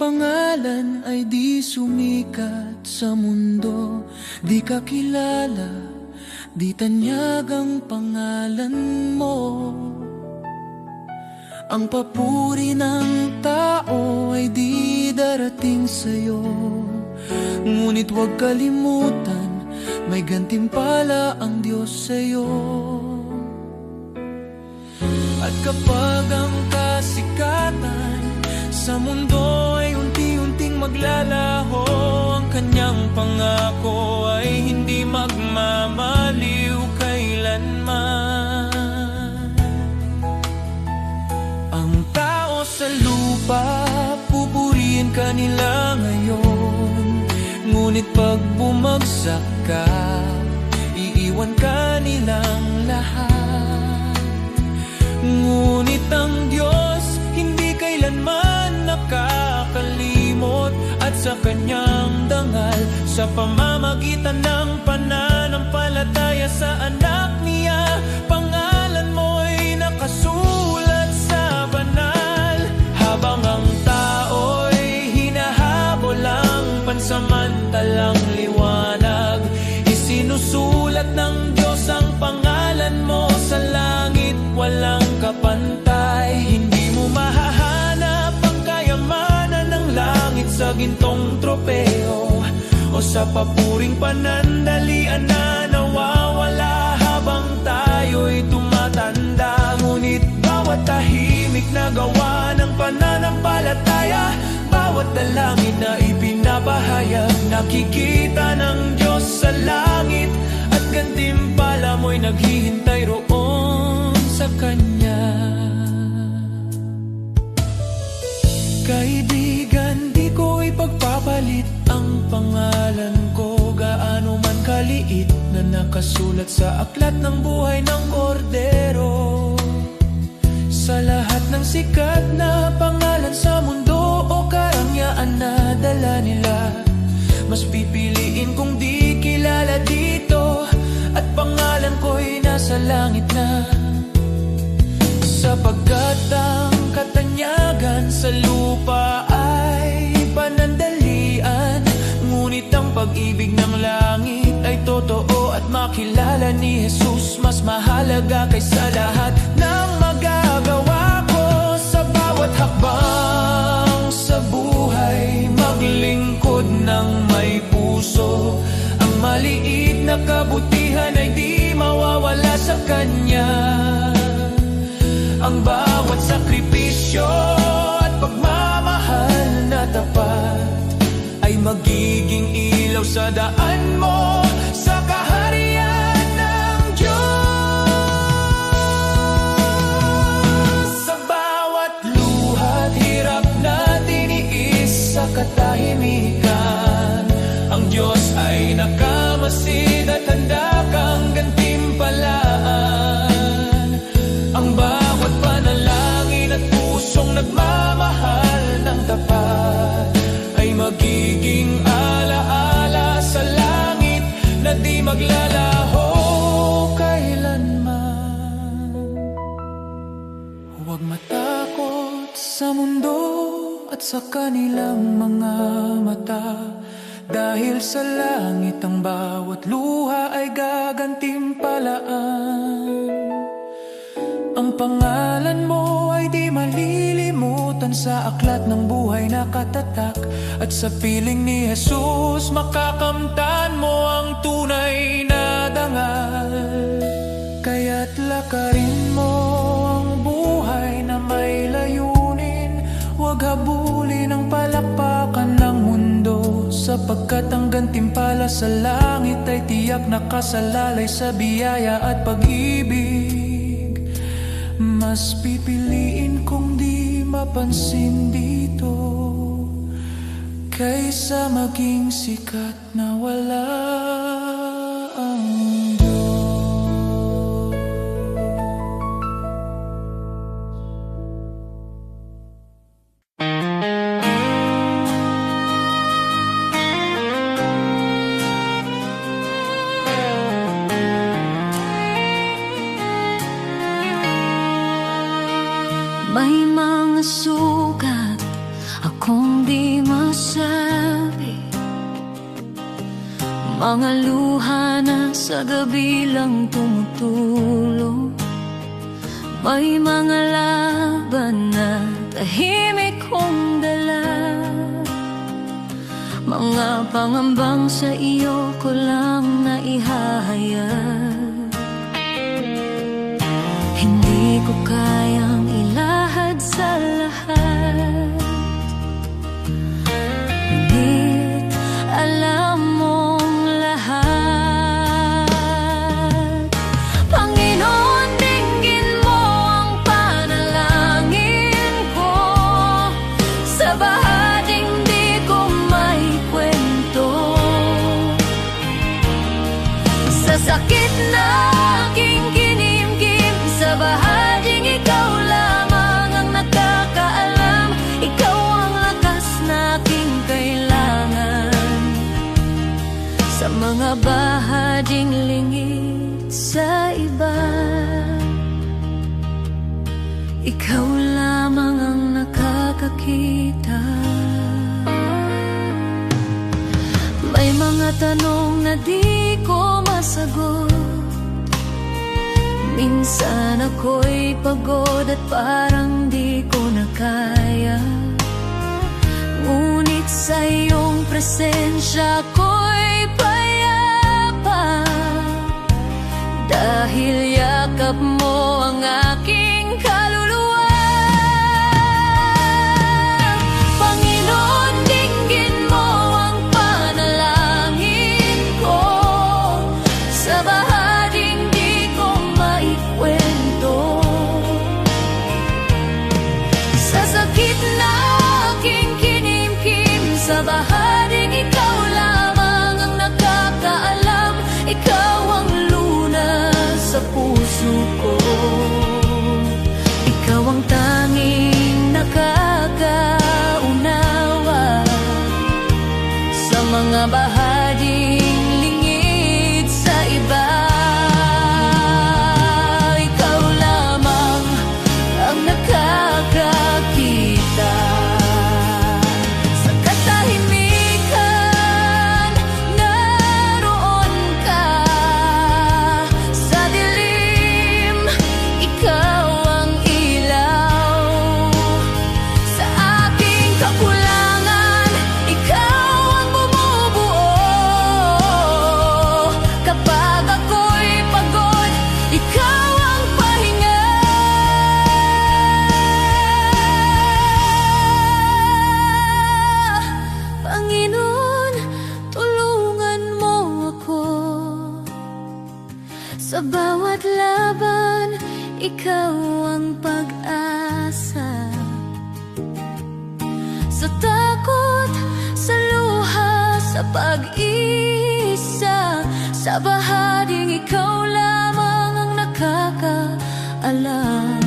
pangalan ay di sumikat sa mundo, di ka kilala, di tanyag ang pangalan mo. Ang papuri ng tao ay di darating sa'yo, ngunit huwag kalimutan, may gantimpala ang Diyos sa'yo. At kapag ang kasikatan sa mundo ay unti-unting maglalaho, ang kanyang pangako ay hindi magmamaliw kailanman. Ang tao sa lupa, pupurihin ka nila ngayon, ngunit pag bumagsak ka, iiwan ka nilang lahat. Ngunit ang Diyos hindi kailanman nakakalimot, at sa kanyang dangal, sa pamamagitan ng pananampalataya sa anak niya, pangalan mo'y nakasulat sa banal. Habang ang tao'y hinahabol ang pansamantalang liwanag, isinusulat ng Diyos ang pangalan mo sa langit, walang kapantay. Hindi mo mahahanap ang kayamanan ng langit sa gintong tropeo o sa papuring panandalian na nawawala habang tayo'y tumatanda. Ngunit bawat tahimik na gawa ng pananampalataya, bawat dalangin na ipinapahayag, nakikita ng Diyos sa langit, at gantimpala mo'y naghihintay roon sa Kanya. Kaibigan, di ko ipagpapalit ang pangalan ko, gaano man kaliit, na nakasulat sa aklat ng buhay ng kordero. Sa lahat ng sikat na pangalan sa mundo o karangyaan na dala nila, mas pipiliin kong di kilala dito, at pangalan ko'y nasa langit na. Sapagkat ang katanyagan sa lupa ay panandalian, ngunit ang pag-ibig ng langit ay totoo, at makilala ni Jesus mas mahalaga kaysa lahat ng magagawa ko. Sa bawat hakbang sa buhay, maglingkod ng may puso, ang maliit na kabutihan ay di mawawala sa Kanya. Ang bawat sakripisyo at pagmamahal na tapat ay magiging ilaw sa daan mo sa kaharian ng Diyos. Sa bawat luhat, hirap na tiniis sa katahimikan, ang Diyos ay nakamasid at handa kang gantimpalaan. Ang bawat panalangin at pusong nagmamahal ng tapat ay magiging alaala sa langit na di maglalaho kailanman. Huwag matakot sa mundo at sa kanilang mga mata, dahil sa langit ang bawat luha ay gagantimpalaan. Ang pangalan mo ay di malilimutan sa aklat ng buhay na katatak, at sa piling ni Jesus makakamtan mo ang tunay na dangal. Kaya't lakarin mo ang buhay na may layunin, huwag habulin ang palakpakan ng mundo, sapagkat ang gantimpala sa langit ay tiyak nakasalalay sa biyaya at pag-ibig. Mas pipiliin kong di mapansin dito, kaysa maging sikat na wala ang Diyos. May mga sugat akong di mga luha na sa gabi lang tumutulo. May mga laban na tahimik kong dala, mga pangambang sa iyo ko lang naihahayag. Hindi ko kayang ilahad sa lahat, ngunit alam mong lahat. Panginoon, dinggin mo ang panalangin ko sa bahaging di ko may kwento, sa sakit na aking kinimkim, sa bahaging ikaw lamang ang nakakaalam. Ikaw ang lakas na aking kailangan, sa mga bahaging lingid sa iba. Ikaw lamang ang nakakakita. May mga tanong na di ko masagot, minsan ako'y pagod at parang di ko na kaya. Ngunit sa iyong presensya ko'y payapa, dahil yakap mo ang aking kaluluwa. Panginoon, dinggin mo ang panalangin ko sa bahaging di ko maikwento, sa sakit na aking kinimkim, sa bahaging ikaw lamang ang nakakaalam. Ikaw ang lunas sa puso ko, ikaw ang tanging nakakaunawa sa mga bahaging lingid sa iba. Ikaw lamang ang nakakakita, sa katahimikan naroon ka, sa dilim ikaw ang ilaw, sa aking kakulangan ikaw ang bumubuo. Kapag ako'y pagod, ikaw ang pahinga. Panginoon, tulungan mo ako sa bawat laban. Ikaw ang pag-asa, sa takot, sa luha, sa pag-isa, sa bahaging ikaw lamang ang nakakaalam.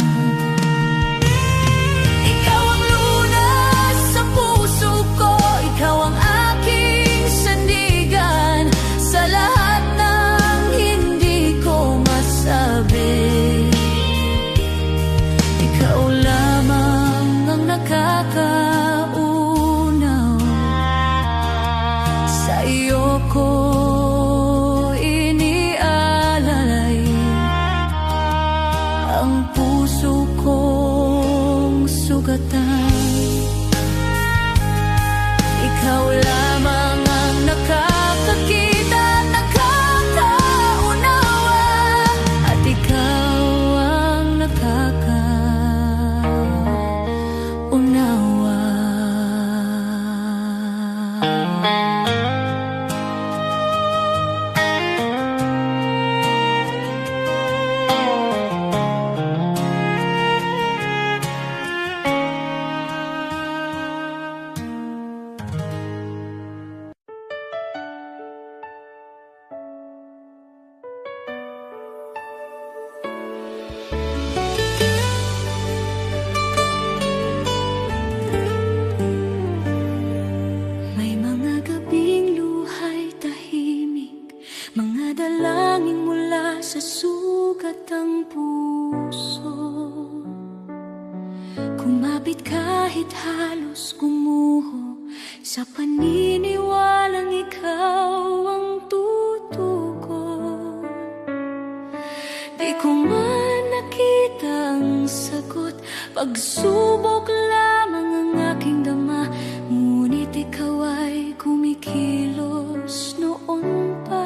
Ikaw ang lunas sa puso ko, ikaw ang aking sandigan, sa lahat ng hindi ko masabi. Ikaw lamang ang nakakaunaw, sa iyo ko inialalay ang puso kong sugatan. Ikaw lamang ang nakakakita at nakakaunawa, at ikaw ang nakakaunawa. May mga gabing luhay tahimik, mga dalangin mula sa sugat ang puso. Kumapit kahit halos gumuho, sa paniniwalang ikaw ang tunay. Pagsubok lamang ang aking dama, ngunit ikaw ay kumikilos noon pa.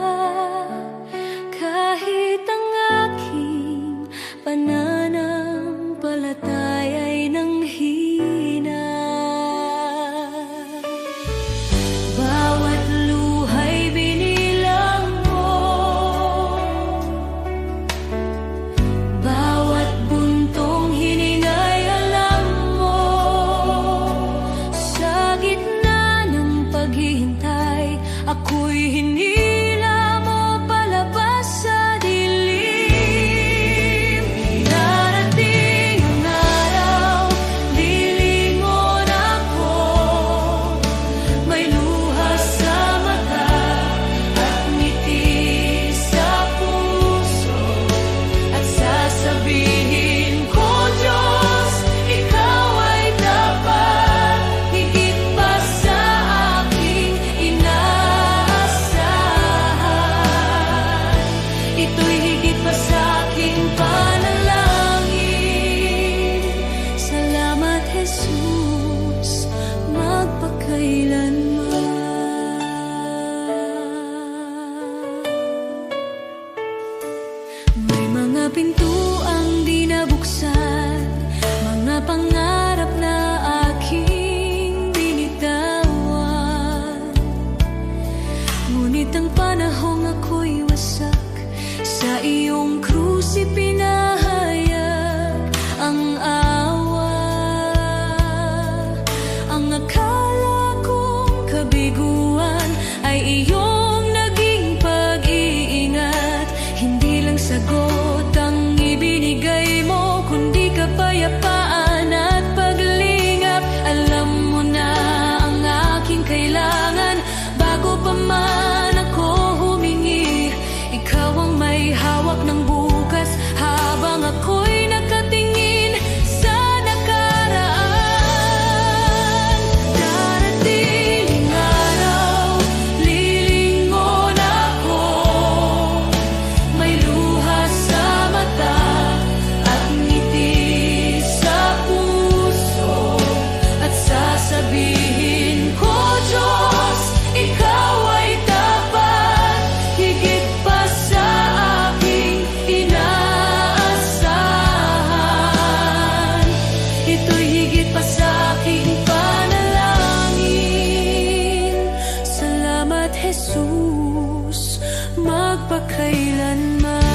Kahit ang aking pananampalataya ay nanghina, bawat luha'y binilang mo, bawat buntong hiningay alam mo. Sa gitna ng paghihintay, ako'y hinila mo palabas sa dilim. Darating ang araw, lilingon ako, may luha sa mata at ngiti sa puso, at sasabihin ko, Diyos, ikaw ay tapat, higit pa sa aking inaasahan. Ito'y higit pa sa aking panalangin. Salamat, Jesus, magpakailanman. May mga pintuang di nabuksan, mga pangarap na aking binitawan. Ngunit ang panahong ako'y wasak, sa iyong krus ipinahayag ang awa. Ang akala kong kabiguan ay iyong naging pag-iingat. Hindi lang sagot ang ibinigay mo, kundi kapayapaan at paglingap. Alam mo na ang aking kailangan bago pa man ako humingi. Ikaw ang may hawak ng bukas habang ako'y nakatingin sa nakaraan. Darating ang araw, lilingon ako, may luha sa mata at ngiti sa puso, at sasabihin ko, Diyos, ikaw ay tapat, higit pa sa aking inaasahan. Ito'y higit pa sa aking panalangin. Salamat, Jesus, magpakailanman.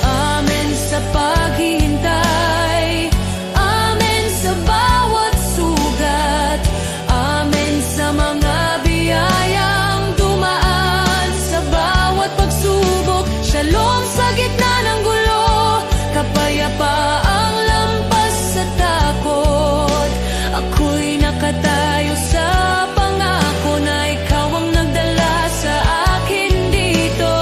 Amen sa paghihintay, amen sa bawat sugat, amen sa mga biyayang dumaan sa bawat pagsubok. Shalom sa gitna ng gulo, kapayapaang lampas sa takot. Ako'y nakatayo sa pangako na ikaw ang nagdala sa akin dito.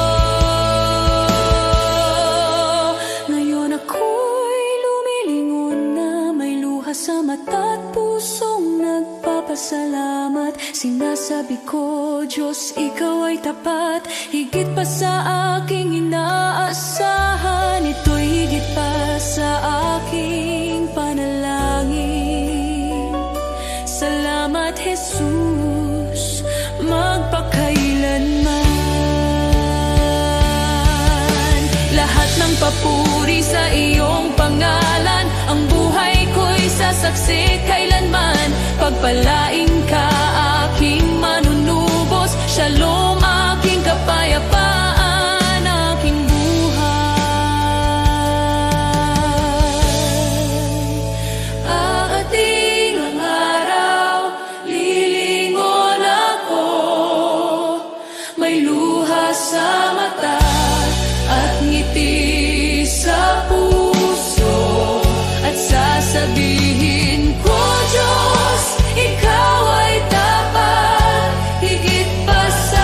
Ngayon ako'y lumilingon na, may luha sa mata at pusong nagpapasalamat. Sinasabi ko, Diyos, ikaw ay tapat, higit pa sa aking inaasahan. Ito'y higit pa sa aking panalangin. Salamat, Jesus, magpakailanman. Lahat ng papuri sa iyong pangalan, ang buhay ko'y sasaksi kailanman. Pagpalain ka, aking manunubos, shalom, aking kapayapaan, aking buhay. Aating ang araw, lilingon ako, may luha sa mata at ngiti sa puso, at sasabihin ko, Diyos, ikaw ay tapat, higit pa sa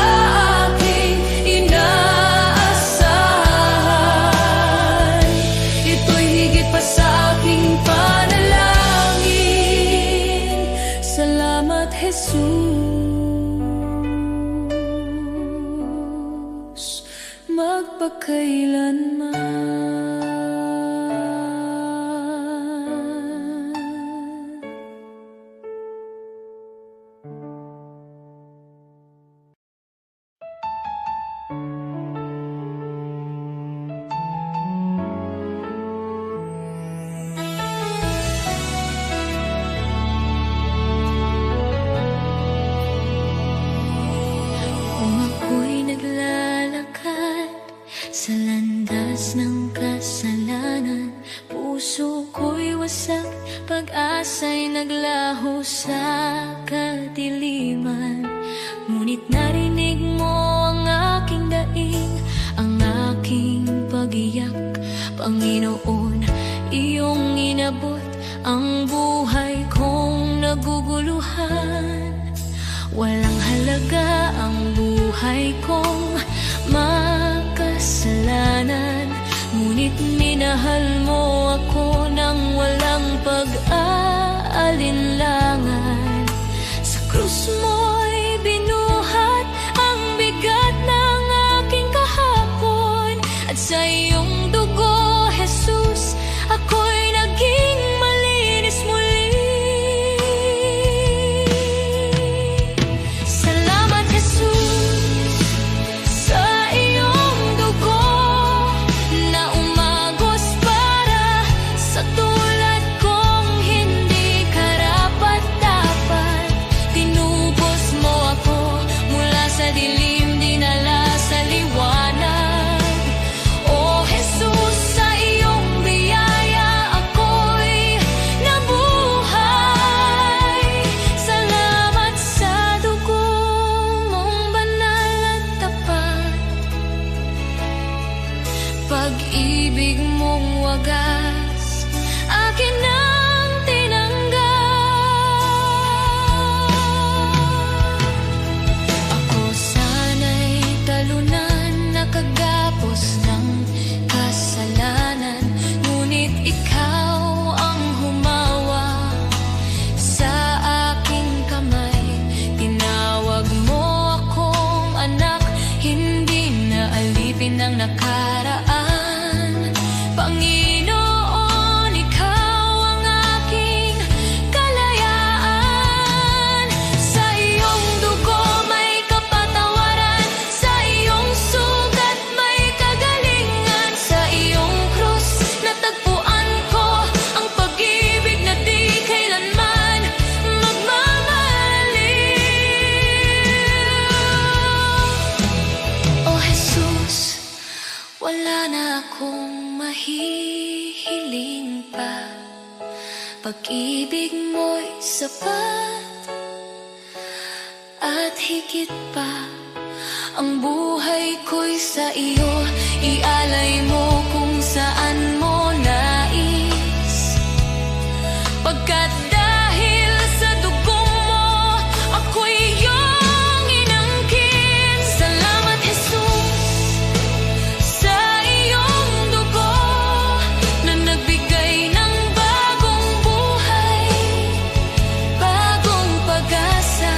aking inaasahan. Ito'y higit pa sa aking panalangin. Salamat, Jesus, magpakailanman. pag-asa'y naglaho sa kadiliman. Ngunit narinig mo ang aking daing, ang aking pag-iyak. Panginoon, iyong inabot ang buhay kong naguguluhan. Walang halaga ang buhay kong makasalanan, ngunit minahal mo ako ng walang pag-aalinlangan. Sa krus mo'y binuhat ang bigat ng aking kahapon, at sa iyong dugo, Jesus, ako'y naging malinis muli. Salamat, Jesus, sa iyong dugo na umagos para sa tulad kong hindi karapat-dapat. Tinubos mo ako mula sa dilim, dinala sa liwanag. O Jesus, sa iyong biyaya ako'y nabuhay. Salamat sa dugo mong banal at tapat, pag-ibig mong wagas, akin ang tinanggap. Ako sana'y talunan, nakagapos ng kasalanan, ngunit ikaw ang humawa sa aking kamay. Tinawag mo akong anak, hindi na alipin ng nakaraan. Panginoon, ikaw ang aking kalayaan. Sa iyong dugo may kapatawaran, sa iyong sugat may kagalingan. Sa iyong krus natagpuan ko ang pag-ibig na di kailanman magmamaliw. O Jesus, wala na akong mahihiling pa, pag-ibig mo'y sapat at higit pa. Ang buhay ko'y sa iyo, ialay mo kung saan mo nais. Pagkat dahil sa dugong mo, ako'y iyong inangkin. Salamat, Jesus, sa iyong dugo na nagbigay ng bagong buhay, bagong pag-asa.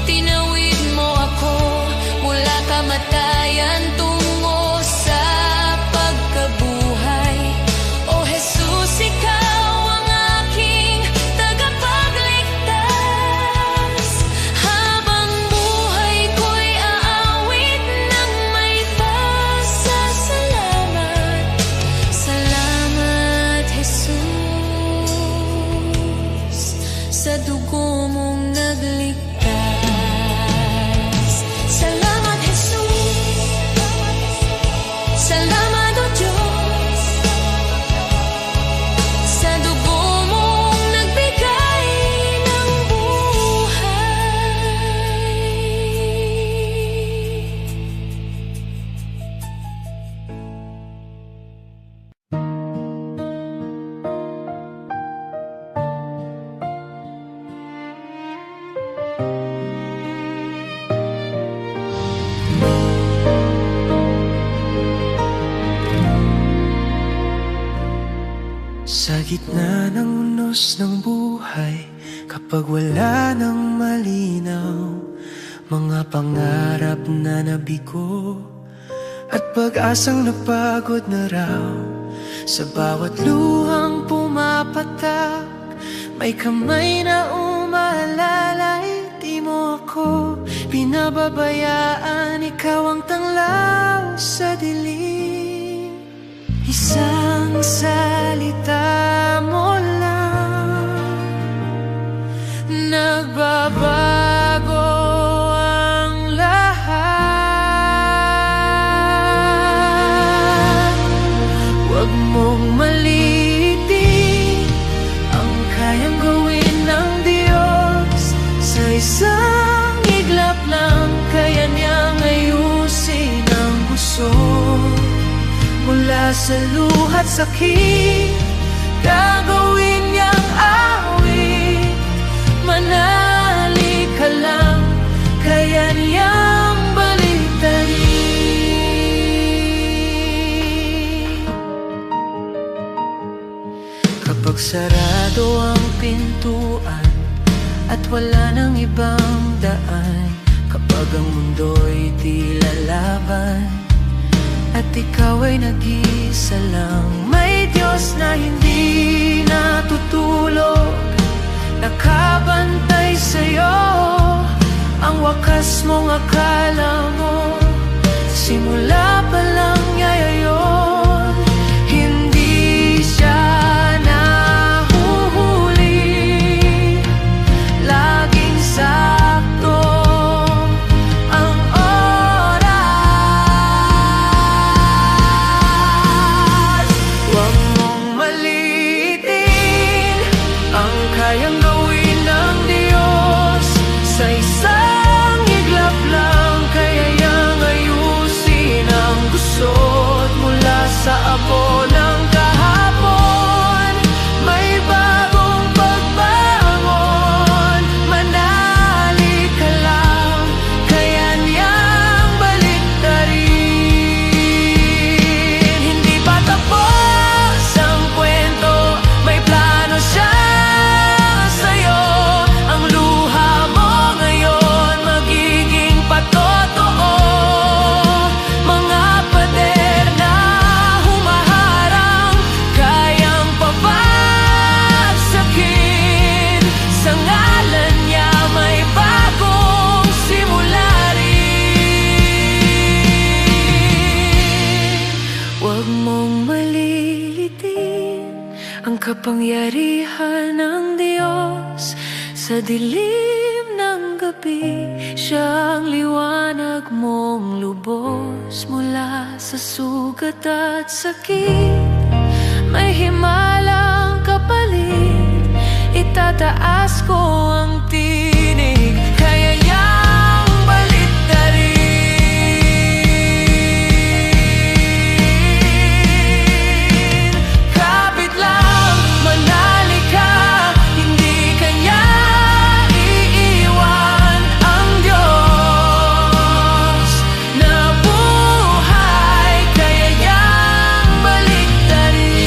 Tinawid mo ako mula kamatayan tungo sa pagkabuhay. O Jesus, ikaw ang aking tagapagligtas. Habang buhay ko'y aawit ng may pasasalamat. Salamat, Jesus, sa dugo mong nagligtas. Salamat, Jesus. Salamat, O Diyos, sa dugo mong nagbigay ng buhay. Sa gitna ng unos ng buhay, kapag wala nang malinaw, mga pangarap na nabigo at pag-asang napagod na raw. Sa bawat luhang pumapatak, may kamay na umaalalay. Di mo ako pinababayaan, ikaw ang tanglaw sa dilim. Isang salita mo lang, nagbabago ang lahat. Huwag mong maliitin sa luha't sakit, gagawin niyang awit. Manali ka lang, kaya niyang baliktarin. Kapag sarado ang pintuan at wala nang ibang daan, kapag ang mundo'y di lalaban at ikaw ay nag-isa lang, may Diyos na hindi natutulog, nakabantay sa'yo. Ang wakas mong akala mo, simula pa lang niya yun. Hindi siya nahuhuli, laging sakto ang oras. Huwag mong maliitin ang kayang gawin ng Diyos. Sa isang iglap lang, kaya niyang ayusin ang gusot. Mula sa abo ng kahapon, may bagong pagbangon. Manali ka lang, kaya niyang baliktarin. Hindi pa tapos ang kwento, may plano siya sa'yo. Ang luha mo ngayon magiging patotoo. Mga pader na humaharang, kayang pabagsakin. Sa ngalan niya may bagong simula rin. Huwag mong malilitin ang kapangyarihan ng Diyos. Sa dilim ng gabi, siya ang liwanag mong lubos. Mula sa sugat at sakit, may himalang kapalit. Itataas ko ang tinig, kaya niyang baliktarin. Kapit lang, manali ka, hindi ka niya iiwan. Ang Diyos na buhay, kaya niyang baliktarin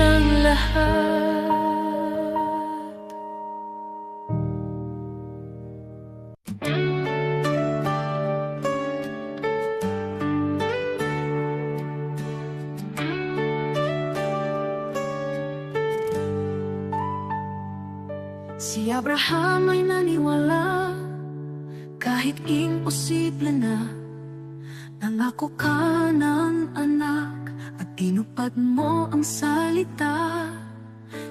ang lahat. Si Abraham ay naniwala, kahit imposible na. Nangako ka ng anak at tinupad mo ang salita.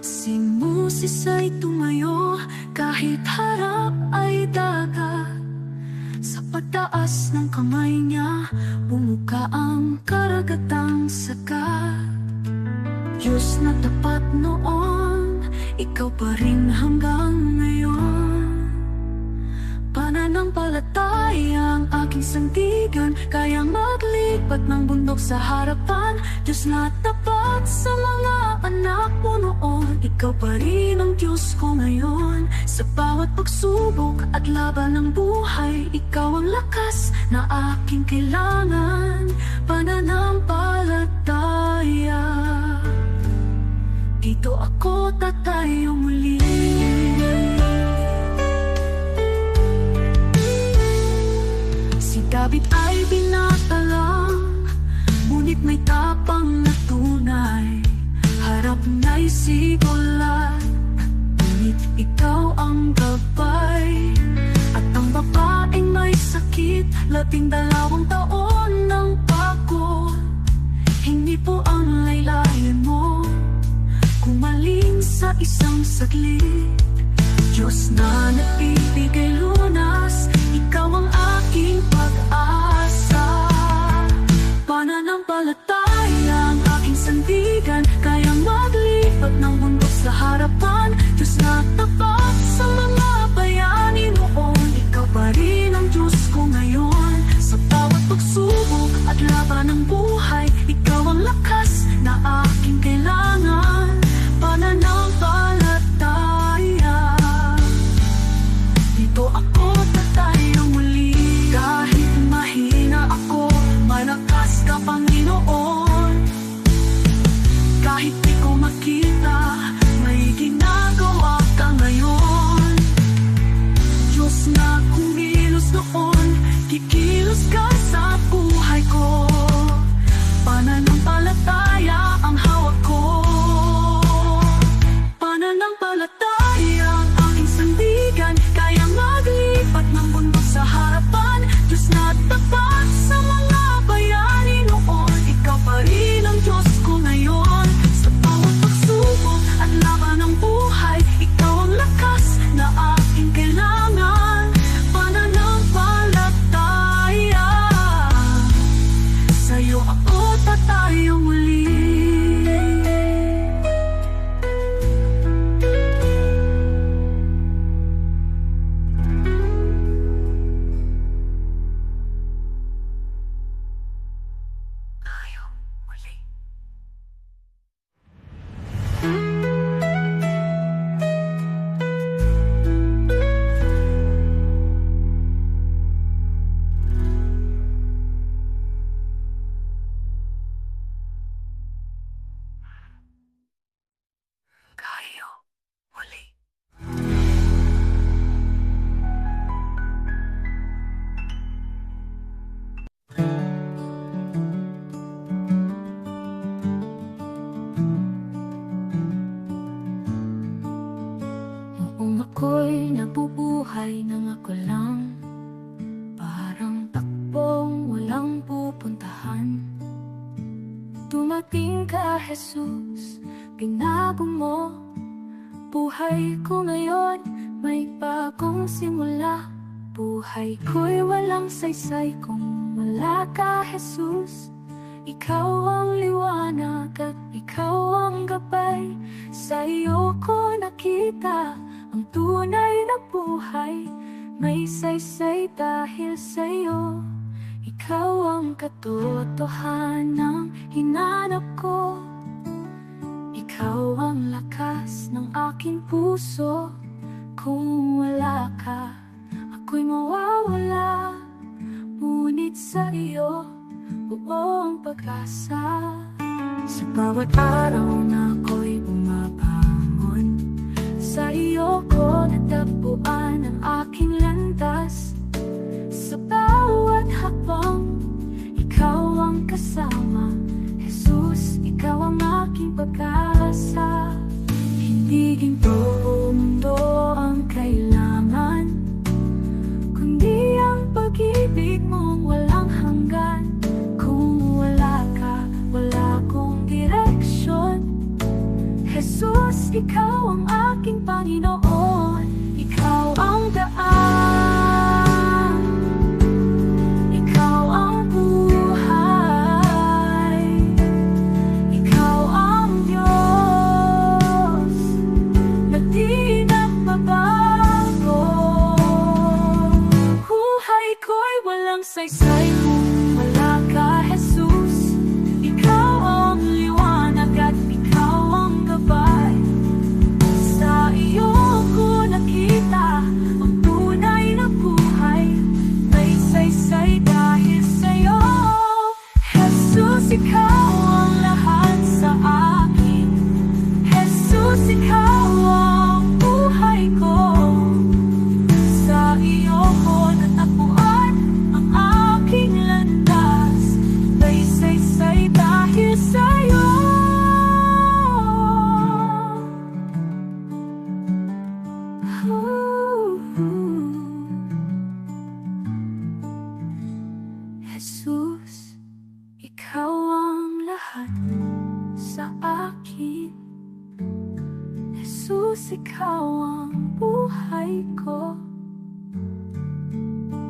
Si Moses ay tumayo kahit harap ay dagat. Sa pagtaas ng kamay niya, bumuka ang karagatang sagat. Diyos na tapat noon, ikaw pa rin hanggang ngayon. Pananampalataya ang aking sandigan, kayang maglipat ng bundok sa harapan. Diyos na tapat sa mga anak mo noon, ikaw pa rin ang Diyos ko ngayon. Sa bawat pagsubok at laban ng buhay, ikaw ang lakas na aking kailangan. Pananampalataya, dito ako tatayo muli. Si David ay binata lang, ngunit may tapang na tunay. Harap na'y si Goliath, ngunit ikaw ang gabay. At ang babaeng may sakit, 12 taon ng pagod. Hindi po ang laylayan mo kumaling sa isang saglit. Diyos na nagbibigay lunas, ikaw ang aking pag-asa. Pananampalataya ang aking sandigan, kayang maglipat ng bundok sa harapan. Diyos na tapat sa mga bayani noon, ikaw pa rin ang Diyos ko ngayon. Sa bawat pagsubok at laban ng buhay, nabubuhay nang ako lang, parang takbong walang pupuntahan. Dumating ka, Jesus, binago mo buhay ko ngayon, may bagong simula. Buhay ko'y walang saysay kung wala ka, Jesus. Ikaw ang liwanag at ikaw ang gabay. Sa iyo ko nakita ang tunay na buhay. May saysay dahil sa iyo. Ikaw ang katotohanan hinanap ko. Ikaw ang lakas ng aking puso. Kung wala ka, ako'y mawawala. Ngunit sa iyo, buo ang pag-asa. Sa bawat araw na ako'y bumabangon, sa iyo ko natagpuan ang aking landas. Sa bawat hakbang, ikaw ang kasama. Jesus, ikaw ang aking pag-asa. Hindi ginto o mundo ang kailangan, kundi ang pag-ibig mong walang hanggan. Kung wala ka, wala akong direksyon. Jesus, ikaw ang aking Panginoon. Ikaw ang daan, ikaw ang buhay, ikaw ang Diyos na di nagbabago. Buhay ko'y walang saysay kung wala ka, Jesus. Ikaw ang liwanag at ikaw ang gabay. Sa iyo ko nakita ang tunay na buhay. May saysay dahil sa'yo, Jesus. Ikaw ang lahat sa akin. Jesus, ikaw ang buhay ko. Sa iyo ko natagpuan ang aking landas. May saysay dahil sa'yo. Jesus, ikaw ang lahat sa akin. Jesus, ikaw ang buhay ko.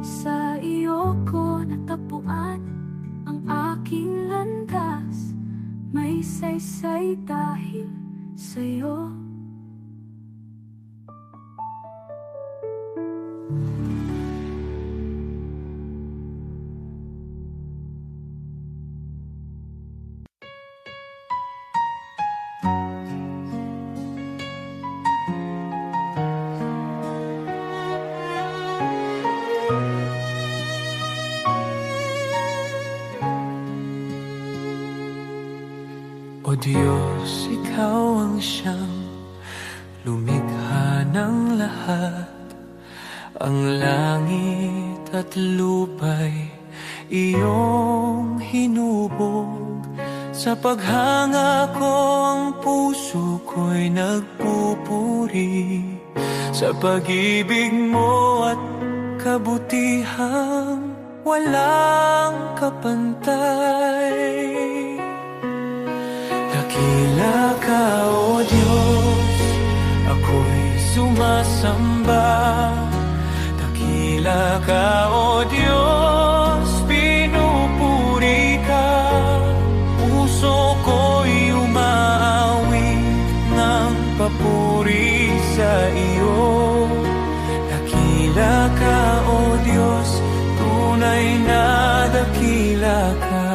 Sa iyo ko natagpuan ang aking landas. May saysay dahil sa'yo. O Diyos, ikaw ang siyang lumikha ng lahat. Ang langit at lupa'y iyong hinubog. Sa paghanga ko ang puso ko'y nagpupuri sa pag-ibig mo at kabutihang walang kapantay. Dakila ka, O Diyos, ako'y sumasamba. Dakila ka, O Diyos, pinupuri ka. Puso ko'y umaawit ng papuri sa iyo. Dakila ka, O Diyos, tunay na dakila ka.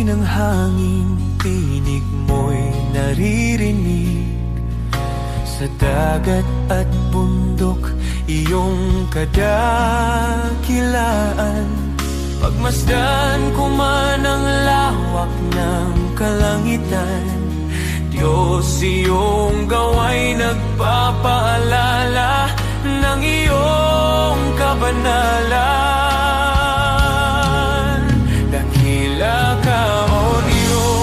Ng hangin, tinig mo'y naririnig. Sa dagat at bundok, iyong kadakilaan. Pagmasdan ko man ang lawak ng kalangitan, Diyos, iyong gawa'y nagpapaalala ng iyong kabanalan. Dakila ka, O Diyos,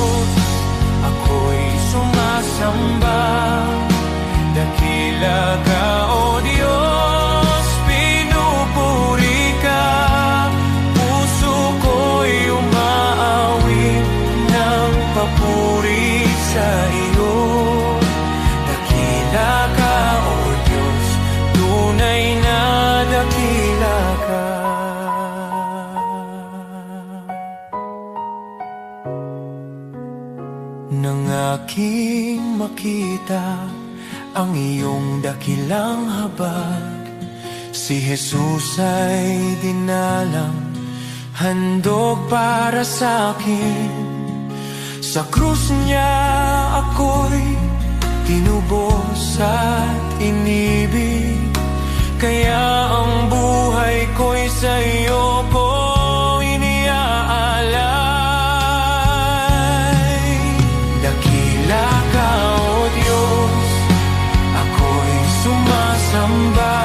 aking makita ang iyong dakilang habag. Si Jesus ay dinalang, handog para sa akin. Sa krus niya ako'y tinubos at inibig, kaya ang buhay ko'y sa iyo ko iniaalay. Dakila ka, O Diyos, ako'y sumasamba.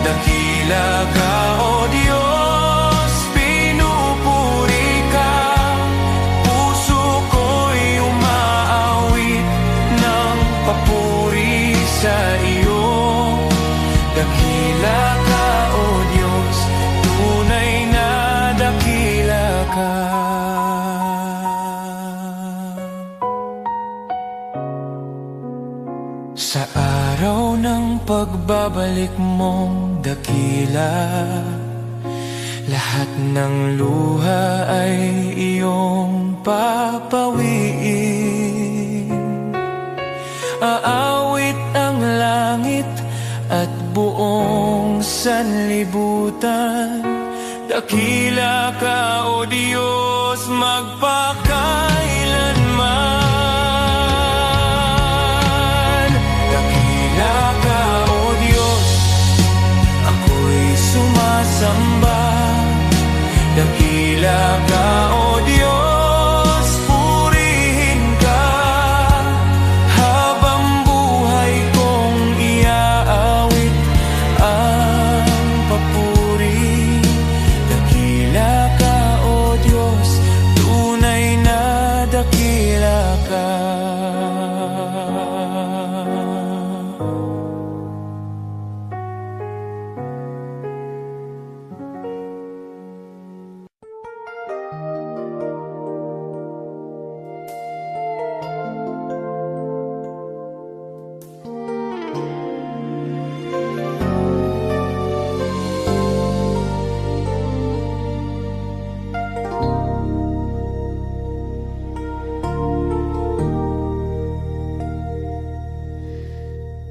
Dakila ka, O Diyos, pinupuri ka. Puso ko'y umaawit ng papuri sa iyo. Dakila ka, O Diyos, tunay na dakila ka. Sa araw ng pagbabalik mong dakila, lahat ng luha ay iyong papawiin. Aawit ang langit at buong sanlibutan. Dakila ka, O Diyos, magpakailanman. Dakila ka, O Diyos, ako'y sumasamba. Dakila ka, O Diyos, purihin ka. Habang buhay kong iaawit ang papuri. Dakila ka, O Diyos, tunay na dakila ka.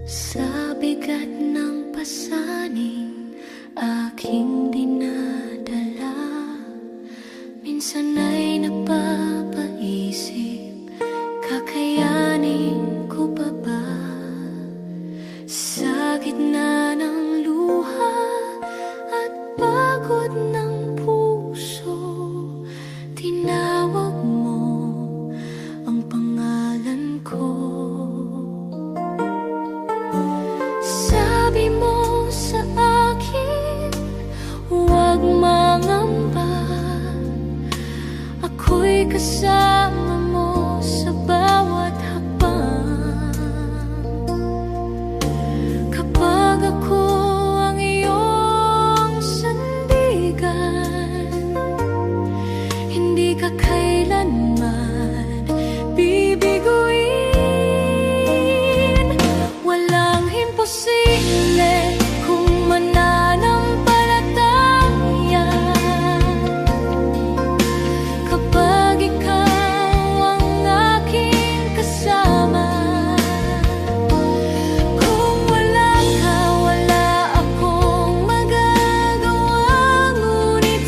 Sa bigat ng pasaning aking dinadala, minsan ay napapaisip, kakayanin ko pa ba? Sa gitna ng luha at pagod ng puso, tinawag mo ang pangalan ko. Sabi mo sa akin, huwag mangamba, ako'y kasama mo sa bawat hakbang. Kapag ako ang iyong sandigan, hindi ka kailanman bibiguin. Walang imposible kung mananampalataya. Kapag ikaw ang aking kasama, kung wala ka, wala akong magagawa. Ngunit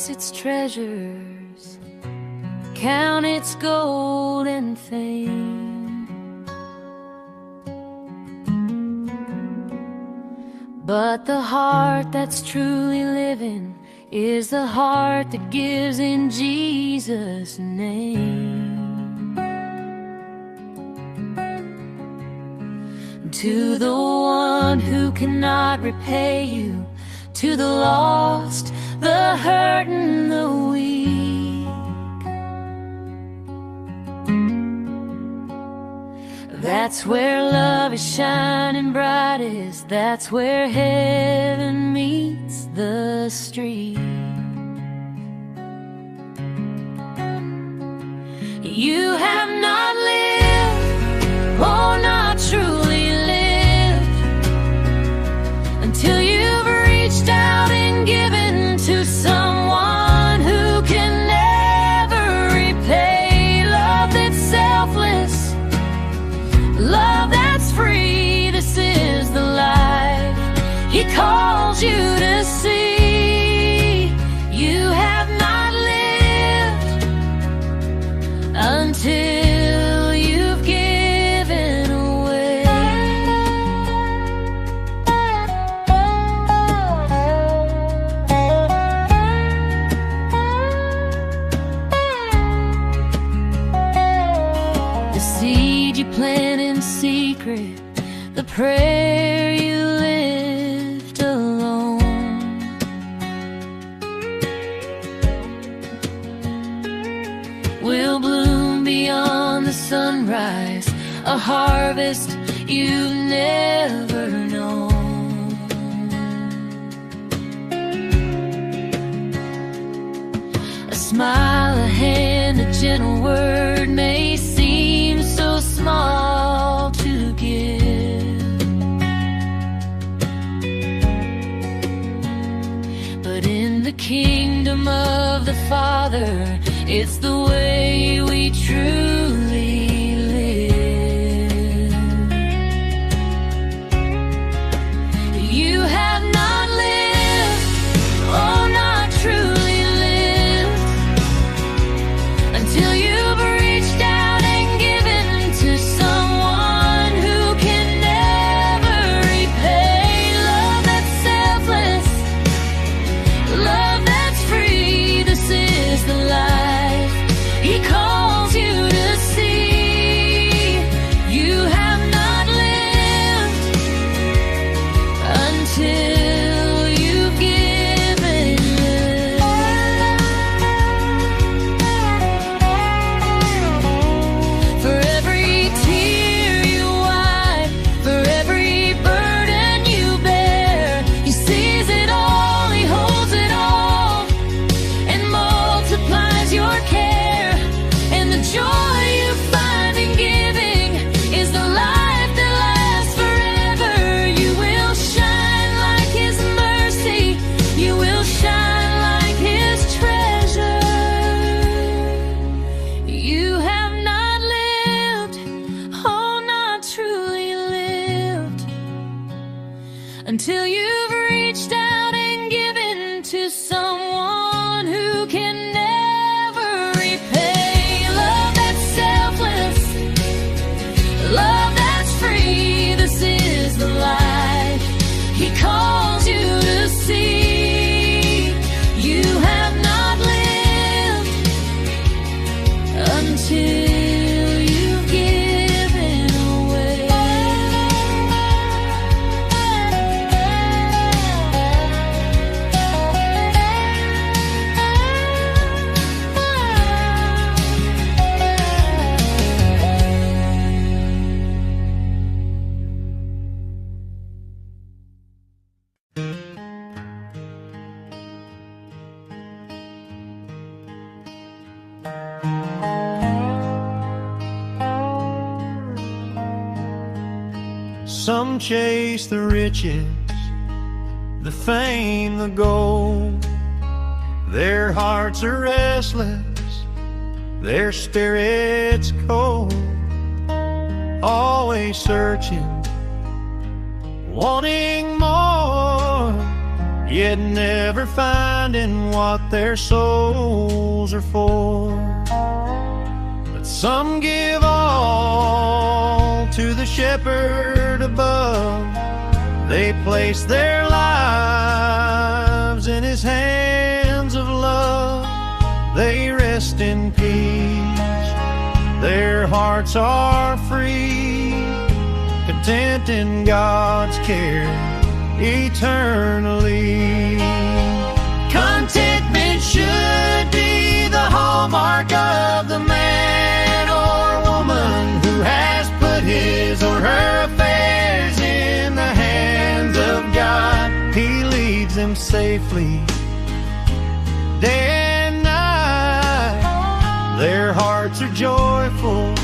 chase its treasures, count its gold and fame. But the heart that's truly living is the heart that gives in Jesus' name. To the one who cannot repay you, to the lost, the hurt and the weak, that's where love is shining brightest. That's where heaven meets the street. You have not lived, oh, not truly lived, until you've reached out and given to someone who can never repay. Love that's selfless, love that's free. This is the life He calls you to see. You have not lived until you've given away. The seed you plant in secret, the prayer you lift alone, will bloom beyond the sunrise, a harvest you've never known. A smile, a hand, a gentle word may seem so small to give, but in the kingdom of the Father, it's the way we truly live. You have not lived, oh, not truly lived, until you've reached out and given to someone who can never repay. Love that's selfless, love that's free. This is the life He calls you to see. You have not lived until you've given. For every tear you wipe, for every burden you bear, He sees it all, He holds it all, and multiplies your care. And the joy you find in giving is the life that lasts forever. You will shine like His mercy, you will shine like His treasure. You have not lived, oh, not truly lived, until you've reached out and given to someone who can never repay. Love that's selfless, love that's free. This is the life He calls you to see. You have not lived until you've given away. Some chase the riches, the fame, the gold. Their hearts are restless, their spirits cold. Always searching, wanting more, yet never finding what their souls are for. But some give all to the shepherd above. They place their lives in his hands of love. They rest in peace, their hearts are free, content in God's care eternally. Contentment should be the hallmark of the man or woman who has put his or her affairs in the hands of God. He leads them safely day and night. Their hearts are joyful,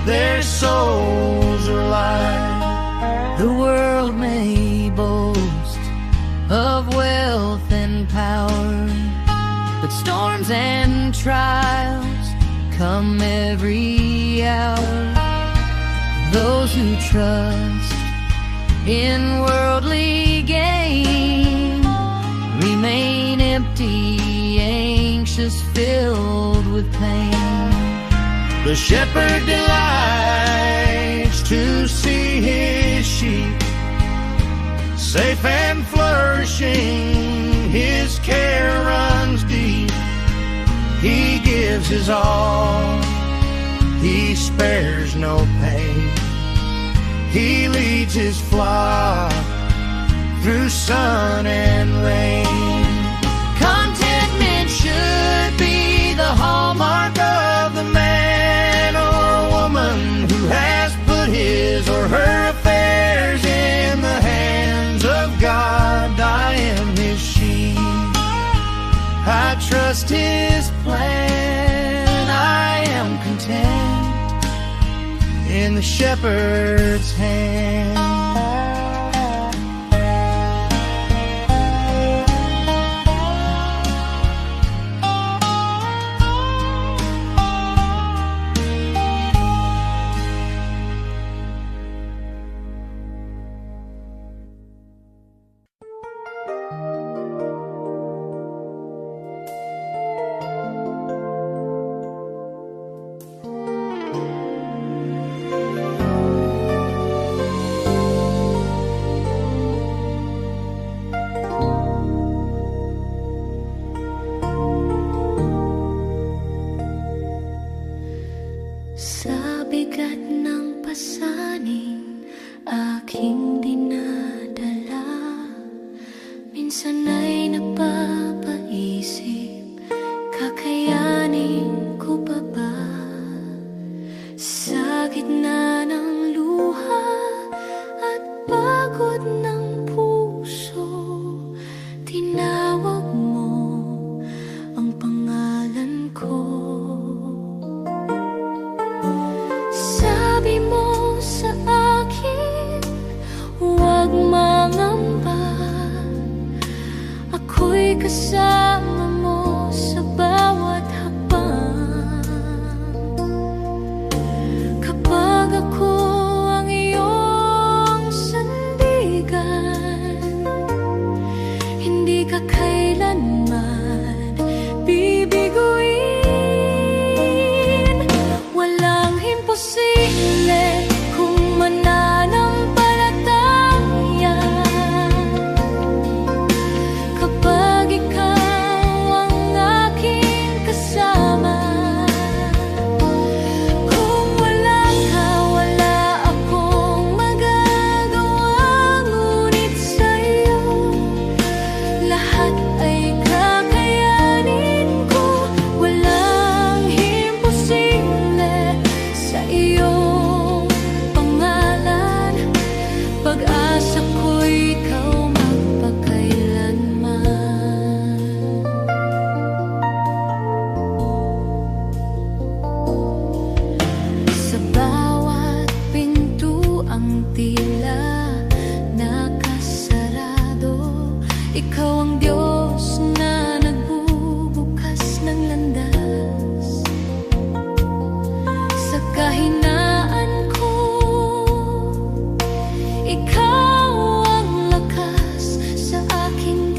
their souls are light. The world may boast of wealth and power, but storms and trials come every hour. Those who trust in worldly gain remain empty, anxious, filled with pain. The shepherd delights to see his sheep safe and flourishing. His care runs deep. He gives his all. He spares no pain. He leads his flock through sun and rain. Contentment should be the hallmark of the man or woman who has put his or her affairs in the hands of God. I am his sheep, I trust his plan. I am content in the shepherd's hand. Sa bigat ng pasaning aking dinadala, minsan ay napapaisip, kakayanin ko pa ba? Sa gitna ng luha at pagod ng puso, tinawag mo ang pangalan ko. Sabi mo sa akin, huwag mangamba, ako'y kasama mo sa bawat hakbang. Kapag ako ang iyong sandigan, hindi ka kailanman bibiguin. Walang imposible kung mananampalataya. Kapag ikaw ang aking kasama, kung wala ka, wala akong magagawa. Ngunit sa'yo, lahat ay kakayanin ko. Walang imposible sa iyong pangalan. Pag-asa ko'y ikaw magpakailanman. Sa bawat pintuang tila nakasarado, ikaw ang Diyos na nagbubukas ng landas. Sa kahinaan ko, ikaw ang lakas sa aking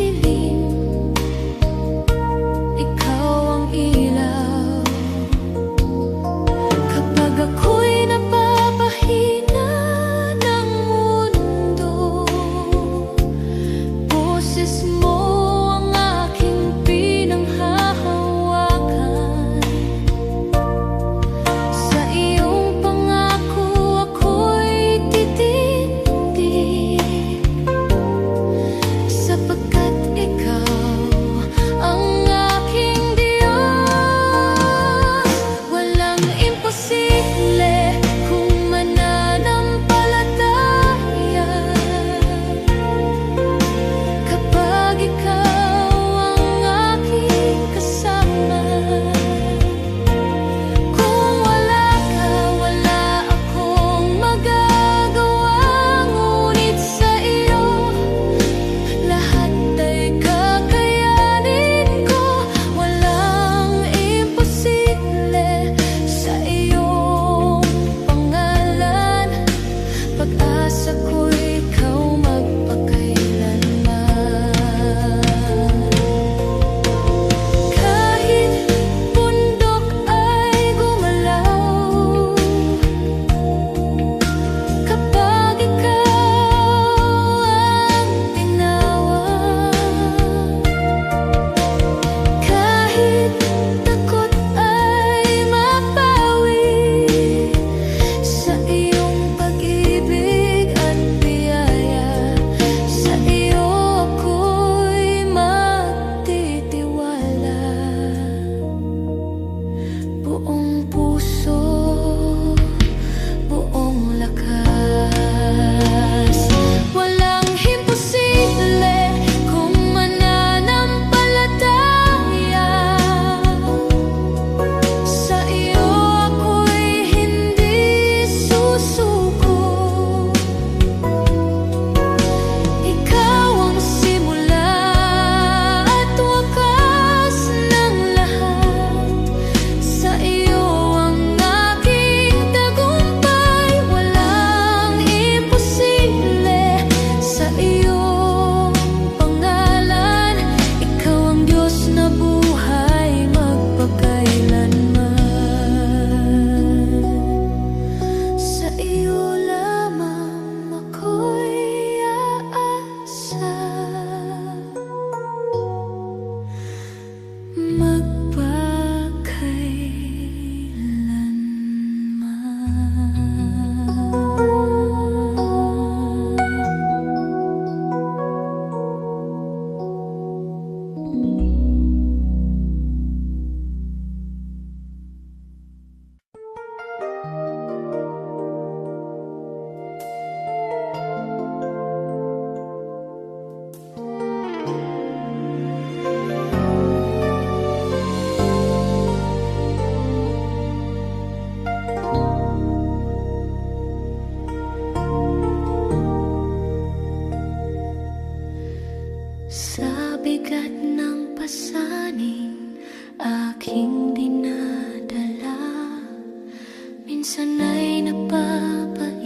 Minsan ay napapaisip,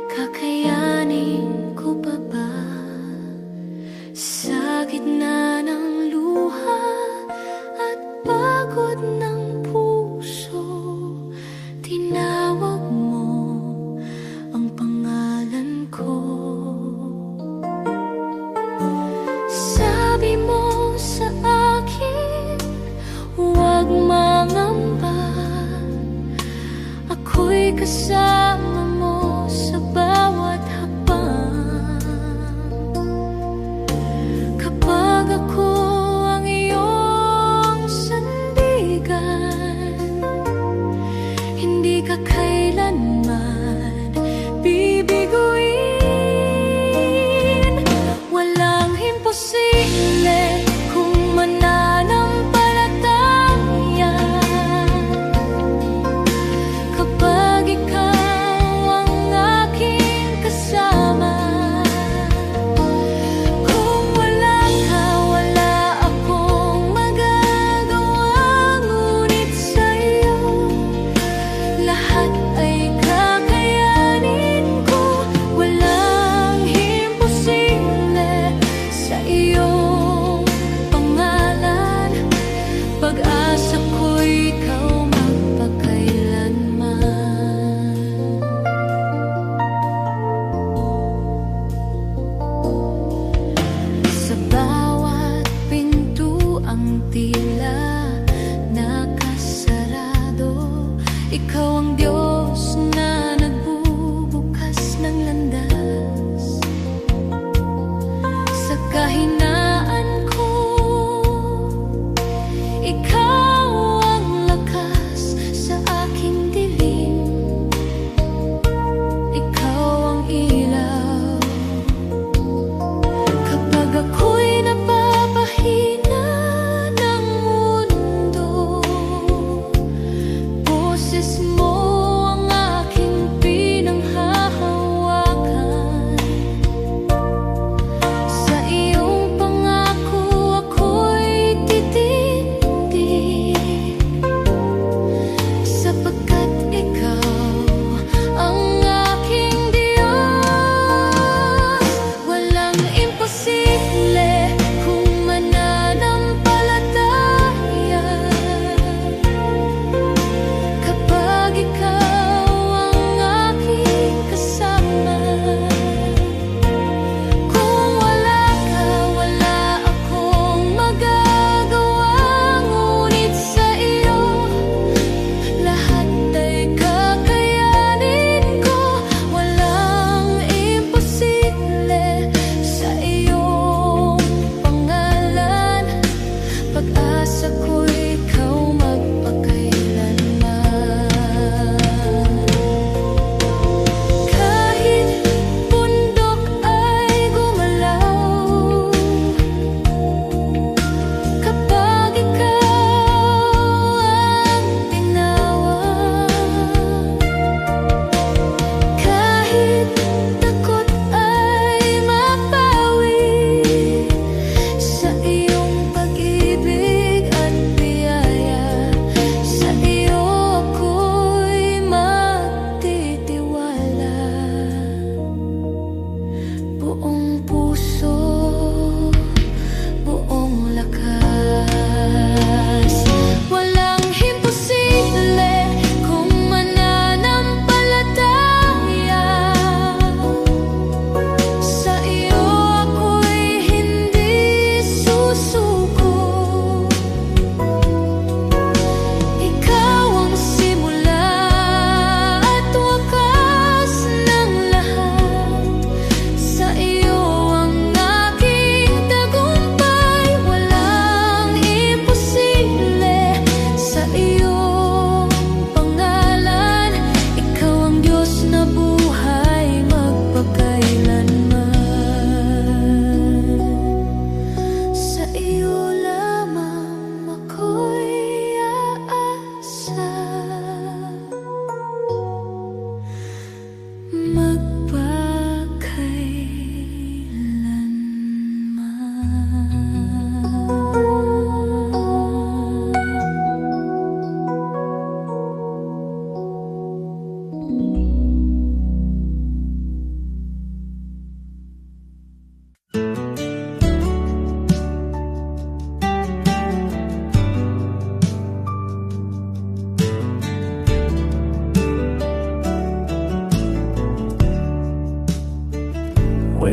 kakayanin ko pa ba? Sa gitna ng luha at pagod ng puso, tinawag mo ang pangalan ko. Sabi mo sa akin, huwag mangamba, ako'y kasama mo sa bawat hakbang. Kapag ako ang iyong sandigan, hindi ka kailanman bibiguin. Walang imposible kung mananampalataya. Kapag ikaw ang aking kasama, kung wala ka, wala akong magagawa. Ngunit sa'yo, lahat ay kakayanin ko. Walang imposible sa iyong pangalan. Pag-asa ko'y ikaw magpakailanman. Sa bawat pintuang tila nakasarado, ikaw ang Diyos na nagbubukas ng landas. Sa kahinaan ko, ikaw ang lakas sa aking dilim. Ikaw ang ilaw kapag ako'y napapahina ng mundo. Boses mo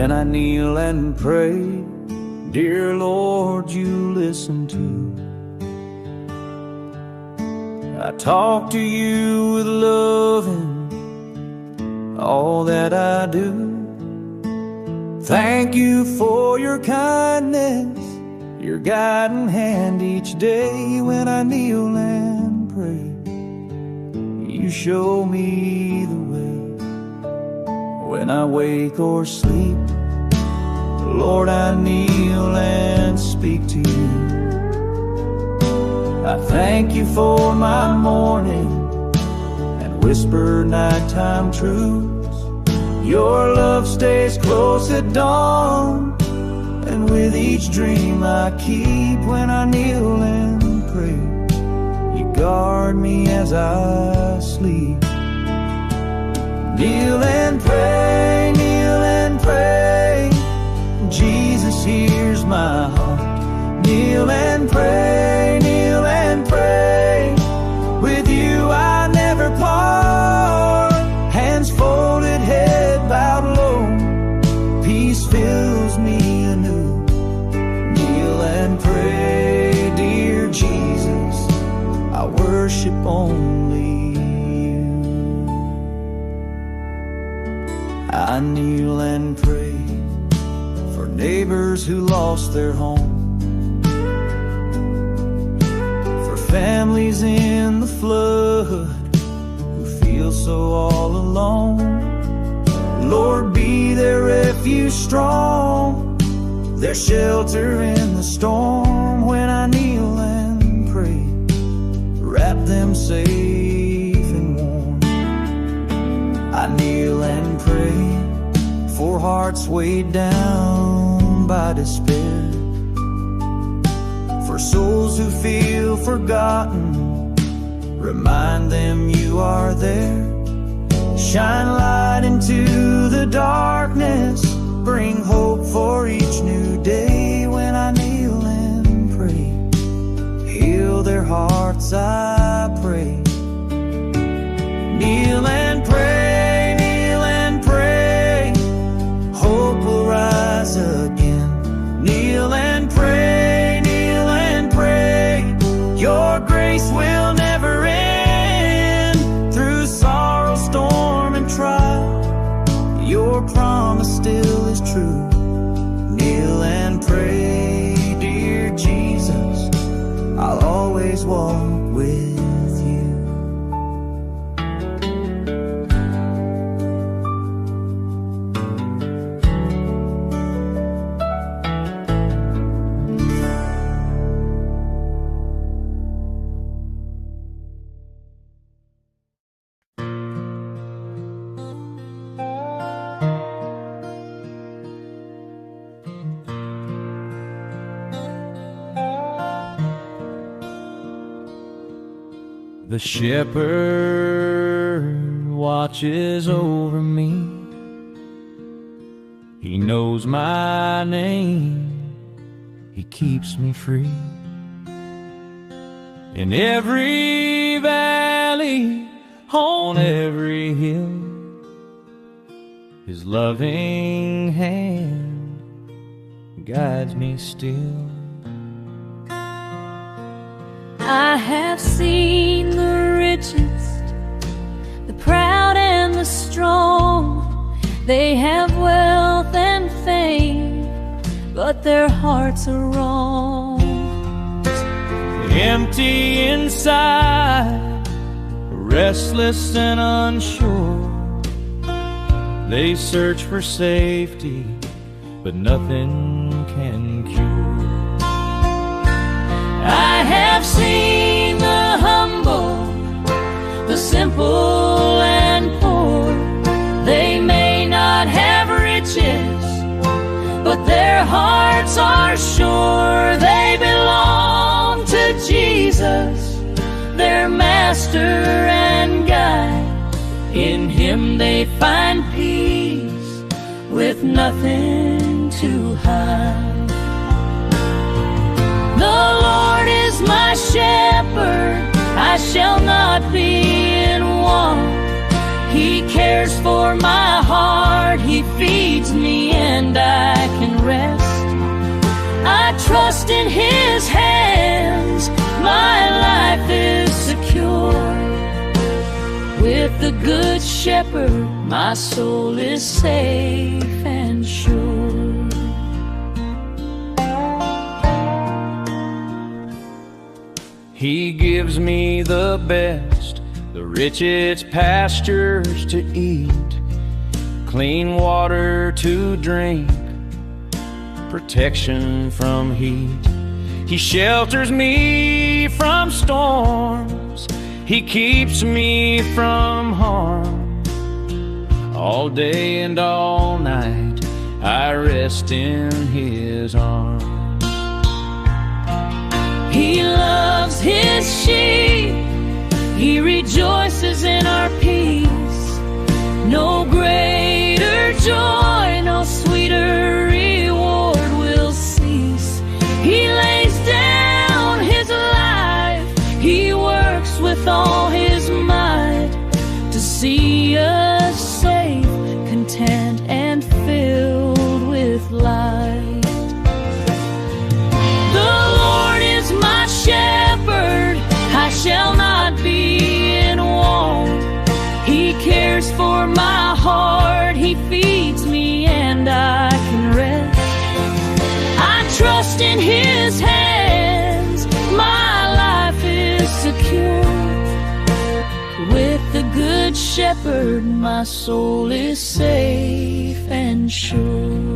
When I kneel and pray, dear Lord, you listen too. I talk to you with love in all that I do. Thank you for your kindness, your guiding hand each day. When I kneel and pray, you show me the way. When I wake or sleep, Lord, I kneel and speak to you. I thank you for my morning and whisper nighttime truths. Your love stays close at dawn, and with each dream I keep. When I kneel and pray, you guard me as I sleep. Kneel and pray, kneel and pray, Jesus hears my heart. Kneel and pray, kneel and pray, with you I never part. Hands folded, head bowed low, peace fills me anew. Kneel and pray, dear Jesus, I worship only you. I kneel and pray for neighbors who lost their home, for families in the flood who feel so all alone. Lord, be their refuge strong, their shelter in the storm. When I kneel and pray, wrap them safe and warm. I kneel and pray for hearts weighed down by despair, for souls who feel forgotten, remind them you are there. Shine light into the darkness, bring hope for each new day. When I kneel and pray, heal their hearts, I pray. Kneel and pray, kneel and pray, hope will rise again. Kneel and pray, kneel and pray, your grace will never end. Through sorrow, storm, and trial, your promise still is true. Kneel and pray, dear Jesus, I'll always walk with you. The shepherd watches over me. He knows my name. He keeps me free. In every valley, on every hill, His loving hand guides me still. I have seen the richest, the proud and the strong. They have wealth and fame, but their hearts are wrong. Empty inside, restless and unsure. They search for safety, but nothing can cure. I have seen the humble, the simple and poor. They may not have riches, but their hearts are sure. They belong to Jesus, their master and guide. In Him they find peace with nothing to hide. The Lord is my shepherd, I shall not be in want. He cares for my heart, He feeds feeds me and I can rest. I trust in His hands, my life is secure. With the Good Shepherd, my soul is safe and sure. He gives me the best, the richest pastures to eat, clean water to drink, protection from heat. He shelters me from storms, He keeps me from harm. All day and all night I rest in His arms. He loves His sheep, He rejoices in our peace. No greater joy, no sweeter reward will cease. He lays down His life, He works with all His might to see us safe, content, and filled with light. My shepherd, I shall not be in want. He cares for my heart, He feeds me and I can rest. I trust in His hands, my life is secure. With the Good Shepherd, my soul is safe and sure.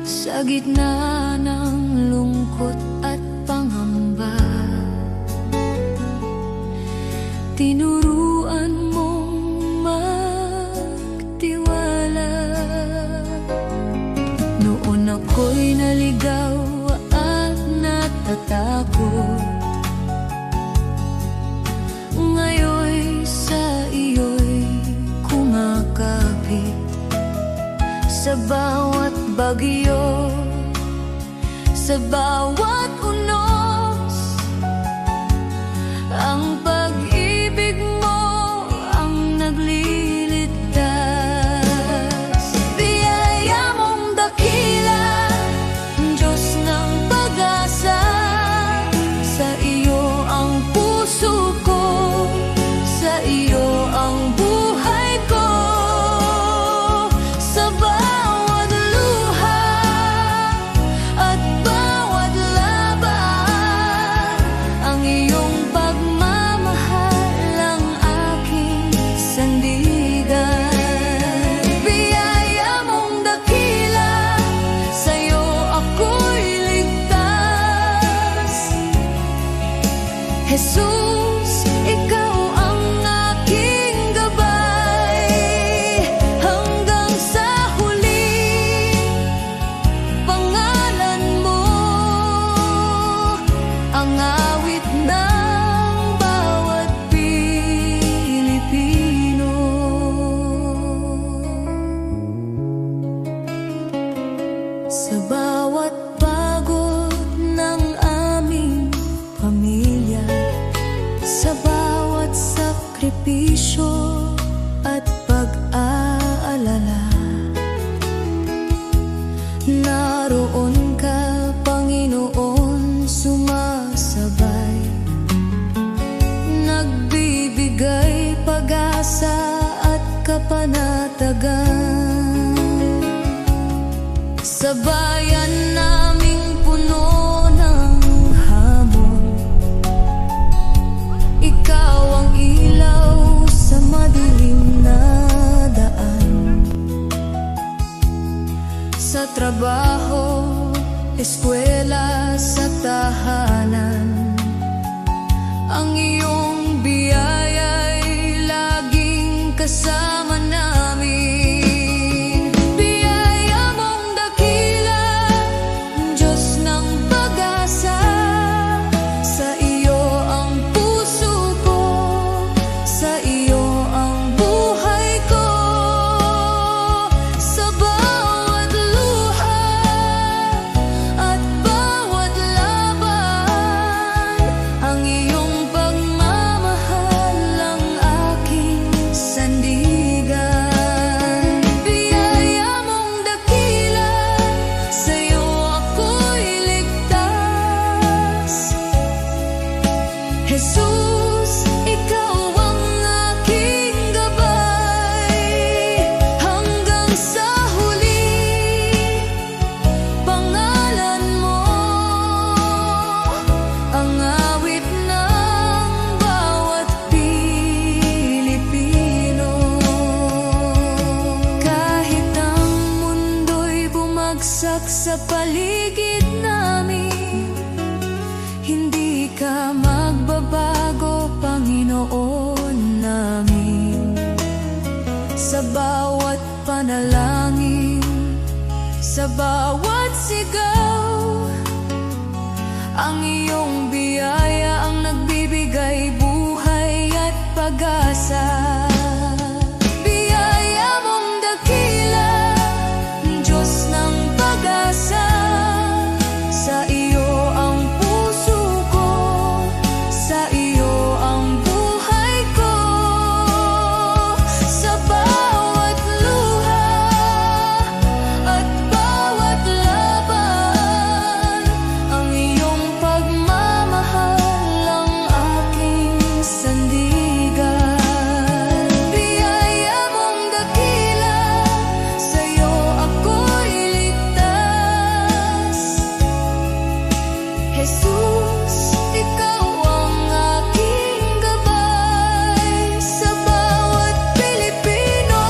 Sa gitna ng lungkot at pangamba, tinuruan mong magtiwala. Noon ako'y naligaw at natatakot, ngayon sa iyo'y kumakapit. Sa bawat bagyo, sa bawat unos, ang pag-ibig mo ang nagliligtas. Biyaya mong dakila, Diyos ng pag-asa, sa iyo ang puso ko, sa iyo ang buhay ko. Sa bawat luha at bawat laban, ang iyong pagmamahal ang aking sandigan. Biyaya mong dakila, sa'yo ako'y ligtas. Jesus, ikaw ang aking gabay, hanggang sa huli. Pangalan mo ang awit ng bawat Pilipino. Sa bawat pagod ng aming pamilya, sa bawat sakripisyo at pag-aalala, naroon ka, Panginoon, sumasabay, nagbibigay pag-asa at kapanatagan. Sa bayan naming puno ng hamon, ikaw ang ilaw sa madilim na daan. Sa trabaho eskwela sa tahanan. Ang iyong biyaya'y laging kasama namin. Biyaya mong dakila, Diyos ng pag-asa. Sa iyo ang puso ko, sa iyo ang buhay ko. Sa bawat luha at bawat laban, ang iyong pagmamahal ang aking sandigan. Biyaya mong dakila, sa iyo ako'y ligtas. Jesus, ikaw ang aking gabay. Hanggang sa huli, pangalan mo ang awit ng bawat Pilipino. Kahit ang mundo'y bumagsak sa paligid namin, hindi ka magbabago, Panginoon namin. Sa bawat panalangin, sa bawat sigaw, ang iyong biyaya ang nagbibigay buhay at pag-asa. Biyaya mong dakila, Diyos ng pag-asa. Sa iyo ang puso ko, sa iyo ang buhay ko. Sa bawat luha at bawat laban, ang iyong pagmamahal ang aking sandigan. Biyaya mong dakila, sa iyo ako'y ligtas. Jesus, ikaw ang aking gabay. Sa bawat Pilipino,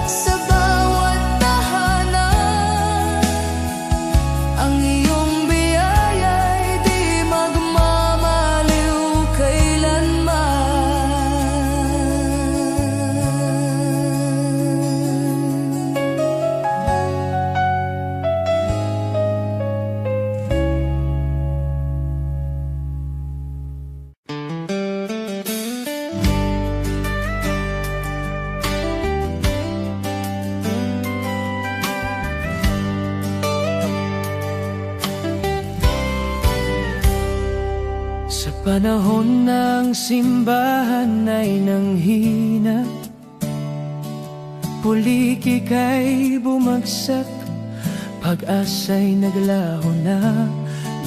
sa bawat tahanan, ang iyong biyaya'y di magmamaliw kailanman. Sa panahon ng simbahan ay nanghina, pulikik ay bumagsak, pag-asa'y naglaho na.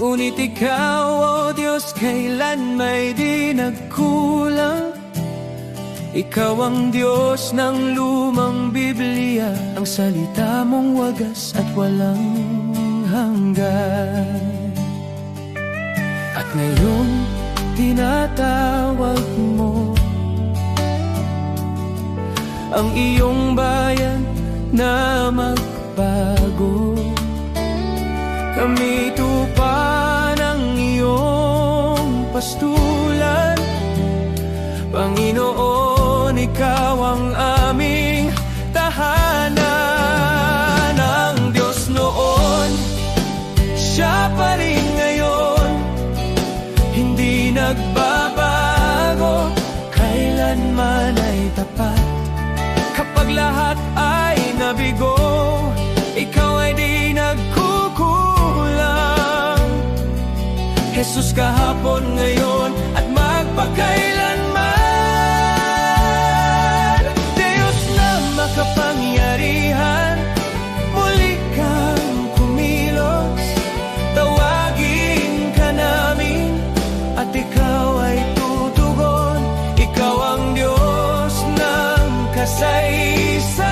Ngunit ikaw, O Diyos, kailan may di nagkulang. Ikaw ang Diyos ng lumang Biblia, ang salita mong wagas at walang hanggan. At ngayon, tinatawag mo ang iyong bayan na magbago. Kami tupa ng iyong pastulan, Panginoon, ikaw ang aming tahanan. Ang Diyos noon, Siya pa rin ngayon, hindi nagbabago, kailanman ay tapat. Kapag lahat ay nabigo, ikaw ay di nagkukulang. Jesus, kahapon, ngayon at magpakailanman. Diyos na makapangyarihan, muli kang kumilos. Tawagin ka namin at ikaw ay tutugon. Ikaw ang Diyos ng kasaysayan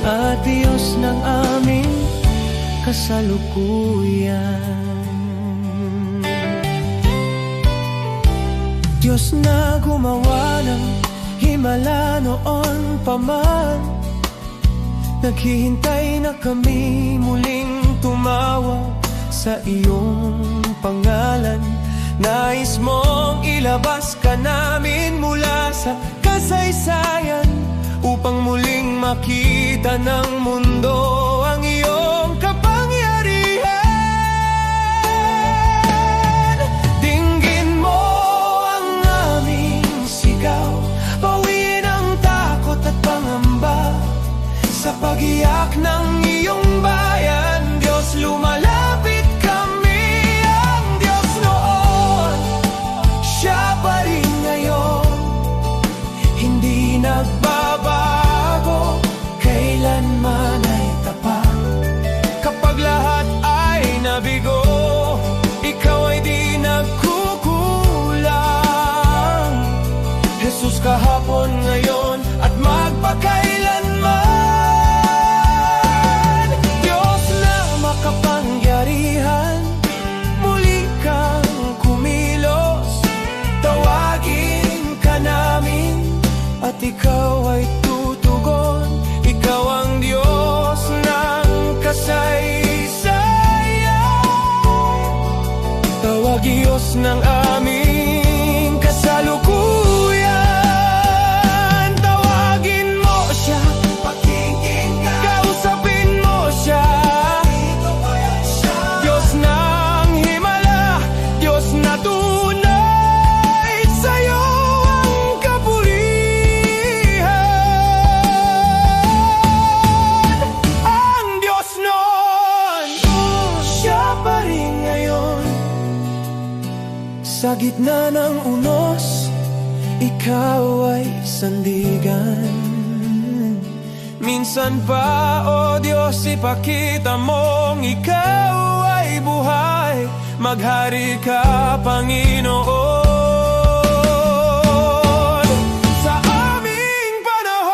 at Diyos ng aming kasalukuyan. Diyos na gumawa ng himala noon pa man, Naghihintay na kami muling tumawag sa iyong pangalan. Nais mong ilabas ka namin mula sa kasaysayan, upang muling makita ng mundo ang iyong kapangyarihan. Dinggin mo ang aming sigaw, bawiin ang takot at pangamba. Sa pag-iyak ng iyong bayan, Diyos, lumalapit kami. Ang Diyos noon, Siya pa rin ngayon, hindi nagbabago, kailanman ay tapat. Kapag lahat ay nabigo, Ikaw ay di nagkukulang. Jesus, kahapon, ngayon at magpakailanman. Diyos na makapangyarihan, muli kang kumilos. Tawagin ka namin at Ikaw ay tutugon. Ikaw ang Diyos ng kasaysayan. Tawag Diyos ng aming kasalukuyan. Tawagin mo Siya, pakikinggan. Kausapin mo Siya, Diyos ng himala, Diyos na tunay, sa'yo ang kapulihan. Ang Diyos noon, Siya pa rin ngayon. Sa gitna ng unos, Ikaw ay sandigan. Minsan pa, O Diyos, ipakita mong Ikaw ay buhay. Maghari ka, Panginoon, sa aming panahon.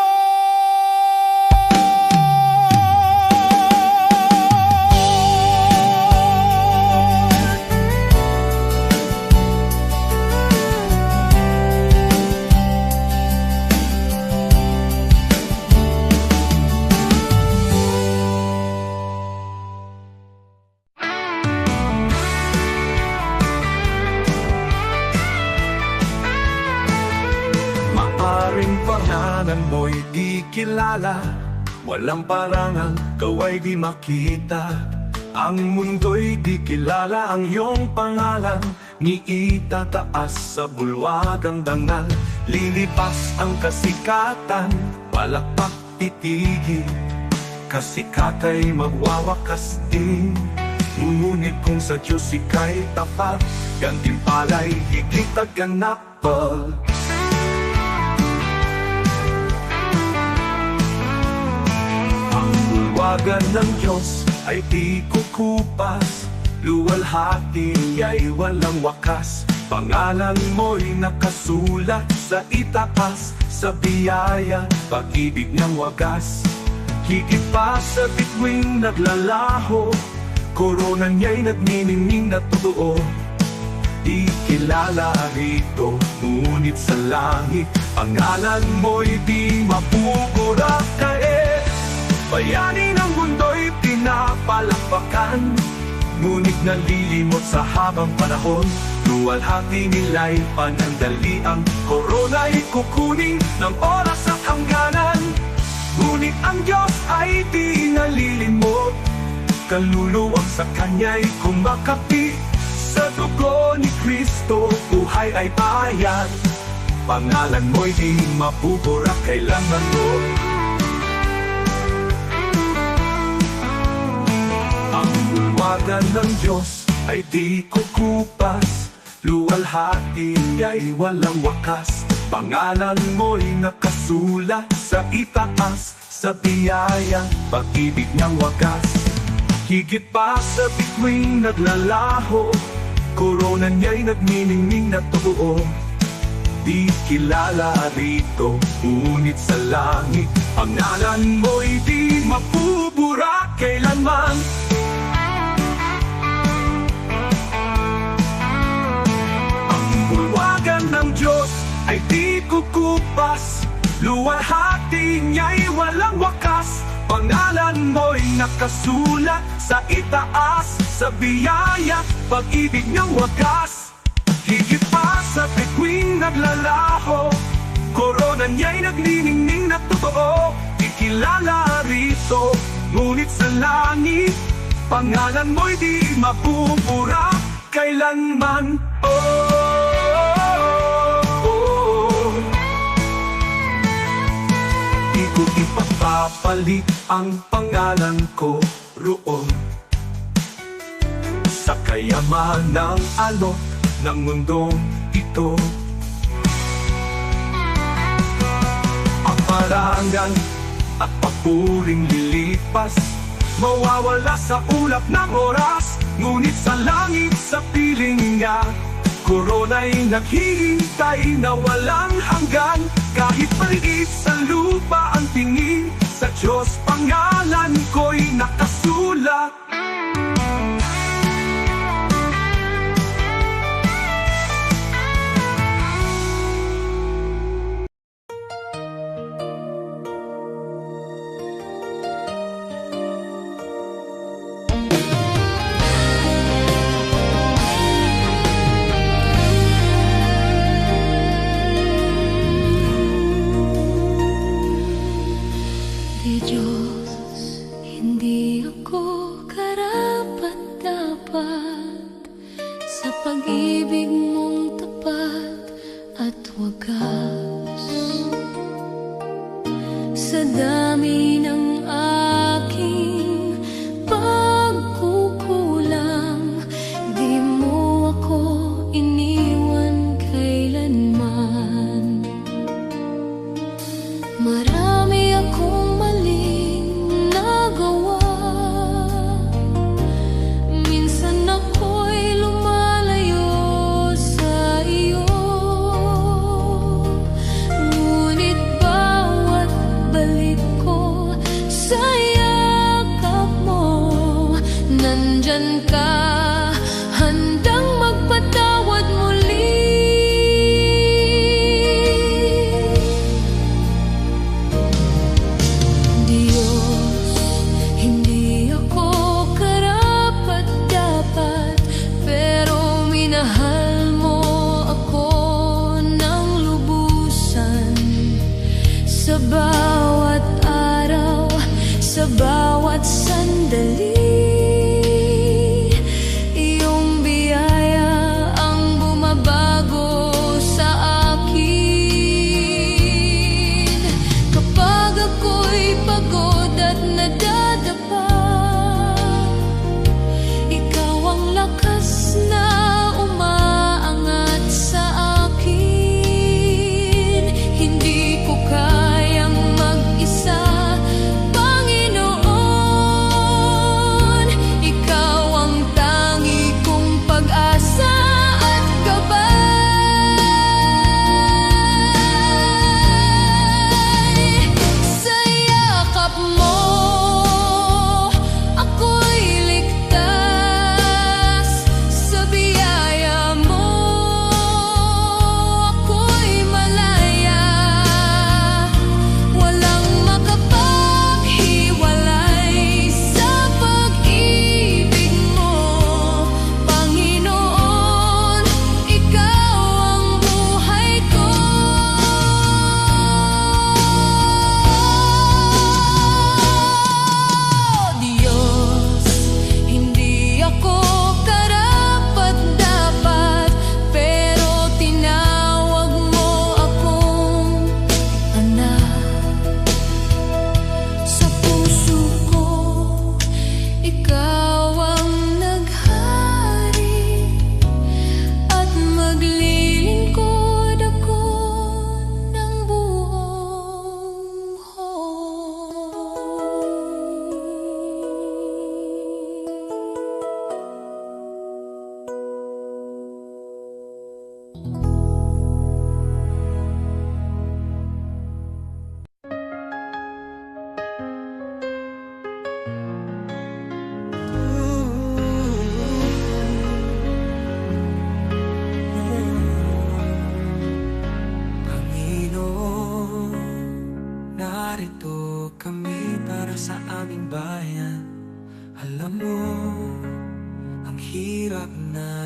Maaring pangalan mo'y di kilala, walang parangal, kaway di makita. Ang mundo'y di kilala ang iyong pangalan, ni itataas sa bulwagang dangal. Lilipas ang kasikatan, palakpak titigil, kasikatay magwawakas din. Ngunit kung sa Diyos ika'y tapat, gantimpala'y higit at ganapal. Bulwagan ng Diyos ay di kukupas, luwalhati ay walang wakas. Pangalan mo'y nakasulat sa itaas, sa biyaya, pag-ibig ng wagas. Higit pa sa bituing naglalaho, korona niya'y nagniningning na totoo. Di kilala rito, ngunit sa langit, pangalan mo'y di mapupura. Kaya bayani ng mundo'y pinapalakpakan, ngunit nalilimot sa habang panahon. Luwalhati nila'y panandali, ang korona'y kukunin ng oras at hangganan. Ngunit ang Diyos ay di nalilimot, kaluluwang sa Kanya'y kumakapi. Sa dugo ni Kristo, buhay ay bayan. Pangalan mo'y di mapupura kailanman mo. Ang bulwagan ng Diyos ay di kukupas, luwalhati ay walang wakas. Pangalan mo'y nakasulat sa itaas, sa biyaya, pag-ibig ng wagas. Higit pa sa bituing naglalaho, korona niya'y nagniningning na totoo. Di kilala rito, ngunit sa langit, pangalan mo'y di mapupura kailanman. Ang bulwagan ng Diyos ay di kukupas, luwalhati niya'y walang wakas. Pangalan mo'y nakasulat sa itaas, sa biyaya, pag-ibig ng wagas. Higit pa sa bituing naglalaho, korona niya'y nagniningning na totoo. Ikilala rito, ngunit sa langit, pangalan mo'y di mabubura kailanman. Di ko ipapapalit ang pangalan ko roon sa kayamanang alok ng mundong ito. Ang parangal at papuring lilipas, mawawala sa ulap ng oras. Ngunit sa langit, sa piling niya, korona'y naghihintay na walang hanggan. Kahit maliit sa lupa ang tingin, sa Diyos pangalan ko'y nakasulat. Di Diyos, hindi ako karapat-dapat sa pag-ibig mong tapat at wagas. Sa dami ng aking pagkukulang, di mo ako iniwan kailanman. Marami akong maling nagawa, minsan ako'y lumalayo sa iyo. Ngunit bawat balik ko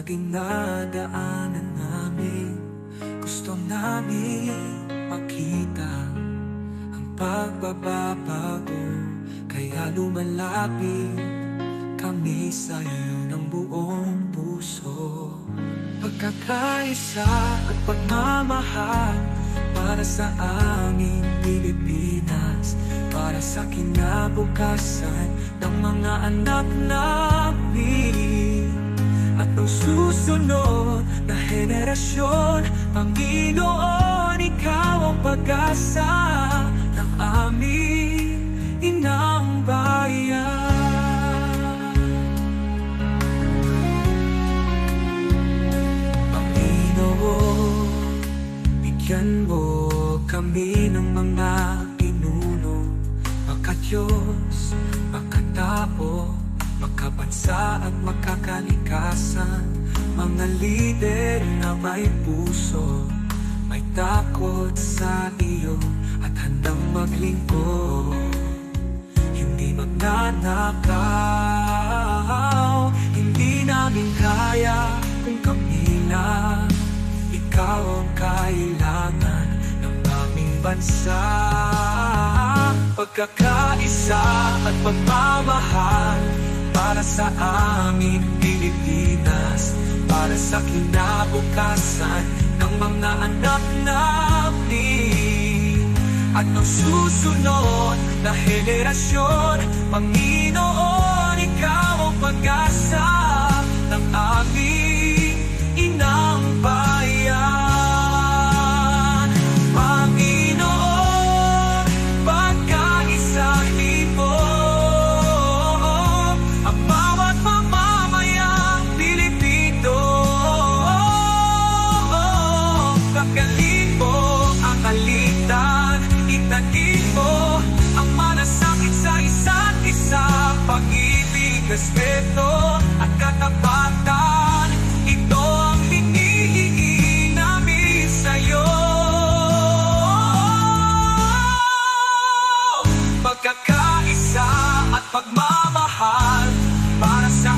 dinadaanan namin. Gusto namin makita ang pagbabago, kaya lumalapit kami sa'yo ng buong puso. Pagkakaisa at pagmamahal para sa aming Pilipinas, para sa kinabukasan ng mga anak namin at ang susunod na henerasyon. Panginoon, Ikaw ang pag-asa ng aming inang bayan. Bigyan mo kami ng mga pinuno, makadiyos, makatao, makabansa at makakalikasan. Mga lider na may puso, may takot sa iyo at handang maglingkod. Hindi magnanakaw, hindi namin kaya kung kami lang. Ikaw ang kailangan ng aming bansa. Pagkakaisa at pagmamahal para sa aming Pilipinas, para sa kinabukasan ng mga anak namin at ng susunod na henerasyon. Panginoon, Ikaw ang pag-asa ng aming inang bayan. Panginoon, pagkaisahin mo ang bawat mamamayang Pilipino. Pagkalin mo ang alitan, itanin mo ang malasakit sa isa't isa. Pag-ibig, respeto at katapatan, ito ang hinihingi namin sa'yo. Pagkakaisa at pagmamahal para sa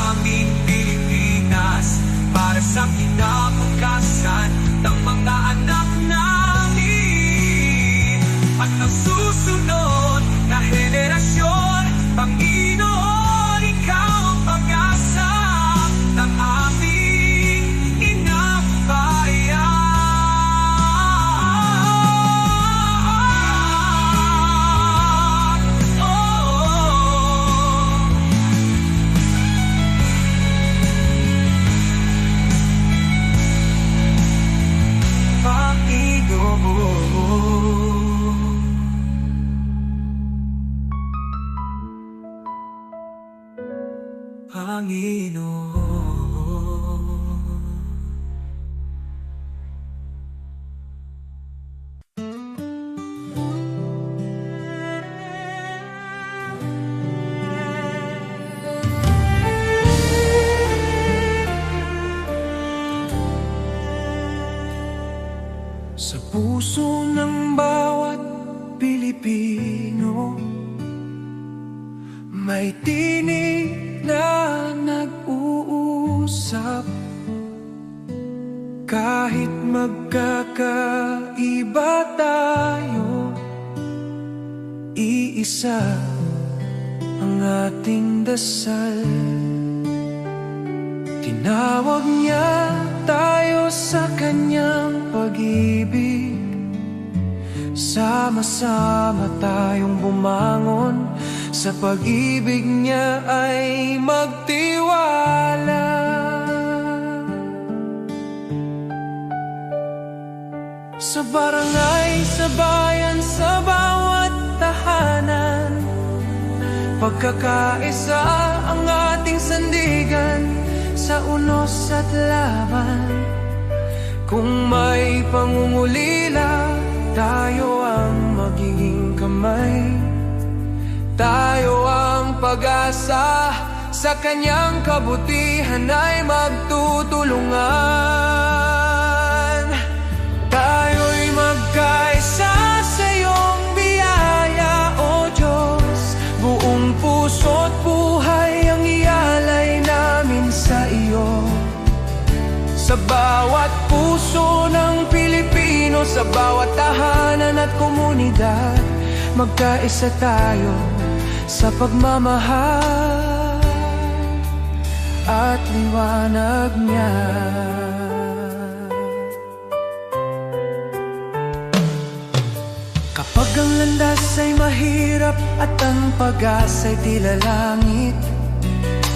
aming Pilipinas, para sa kinabukasan ng mga anak namin at ng susunod na henerasyon. Panginoon, Ikaw ang pag-asa ng aming inang bayan. Sa puso ng bawat Pilipino, may tinig na nag-uusap. Kahit magkakaiba tayo, iisa ang ating dasal. Tinawag niya tayo sa kanyang pag-ibig. Sama-sama tayong bumangon, sa pag-ibig niya ay magtiwala. Sa barangay, sa bayan, sa bawat tahanan, pagkakaisa ang ating sandigan. Sa unos at laban, kung may pangungulila, tayo ang magiging kamay. Tayo ang pag-asa, sa kanyang kabutihan ay magtutulungan. Tayo'y magkaisa sa iyong biyaya, O Diyos. Buong puso't buhay ang ialay namin sa iyo. Sa bawat tahanan at komunidad, magkaisa tayo sa pagmamahal at liwanag niya. Kapag ang landas ay mahirap at ang pag-asa'y tila langit,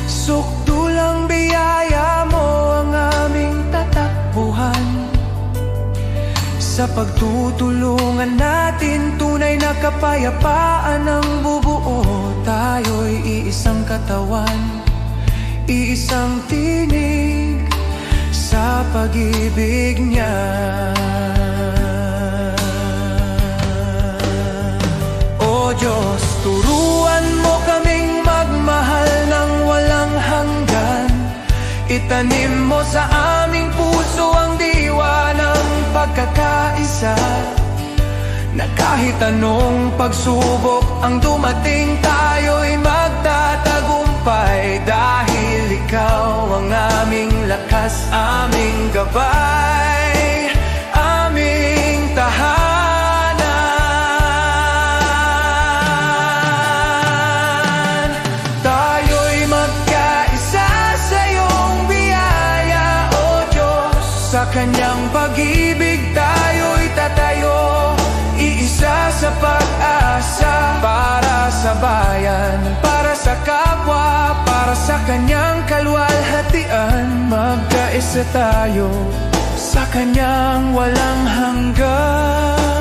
sukdulang biyaya mo ang aming tatakbuhan. Sa pagtutulungan natin, tunay na kapayapaan ang bubuo. Tayo'y iisang katawan, iisang tinig sa pag-ibig niya. O Diyos, turuan mo kaming magmahal ng walang hanggan. Itanim mo sa aming puso ang diwa ng pagkakaisa, na kahit anong pagsubok ang dumating, tayo'y magtatagumpay. Dahil ikaw ang aming lakas, aming gabay, aming tahanan. Tayo'y magkaisa sa iyong biyaya, O Diyos. Sa kanyang pag-ibig tayo'y tatayo, iisa sa pag-asa. Para sa bayan, para sa kapwa, para sa kanyang kaluwalhatian. Magkaisa tayo sa kanyang walang hanggan.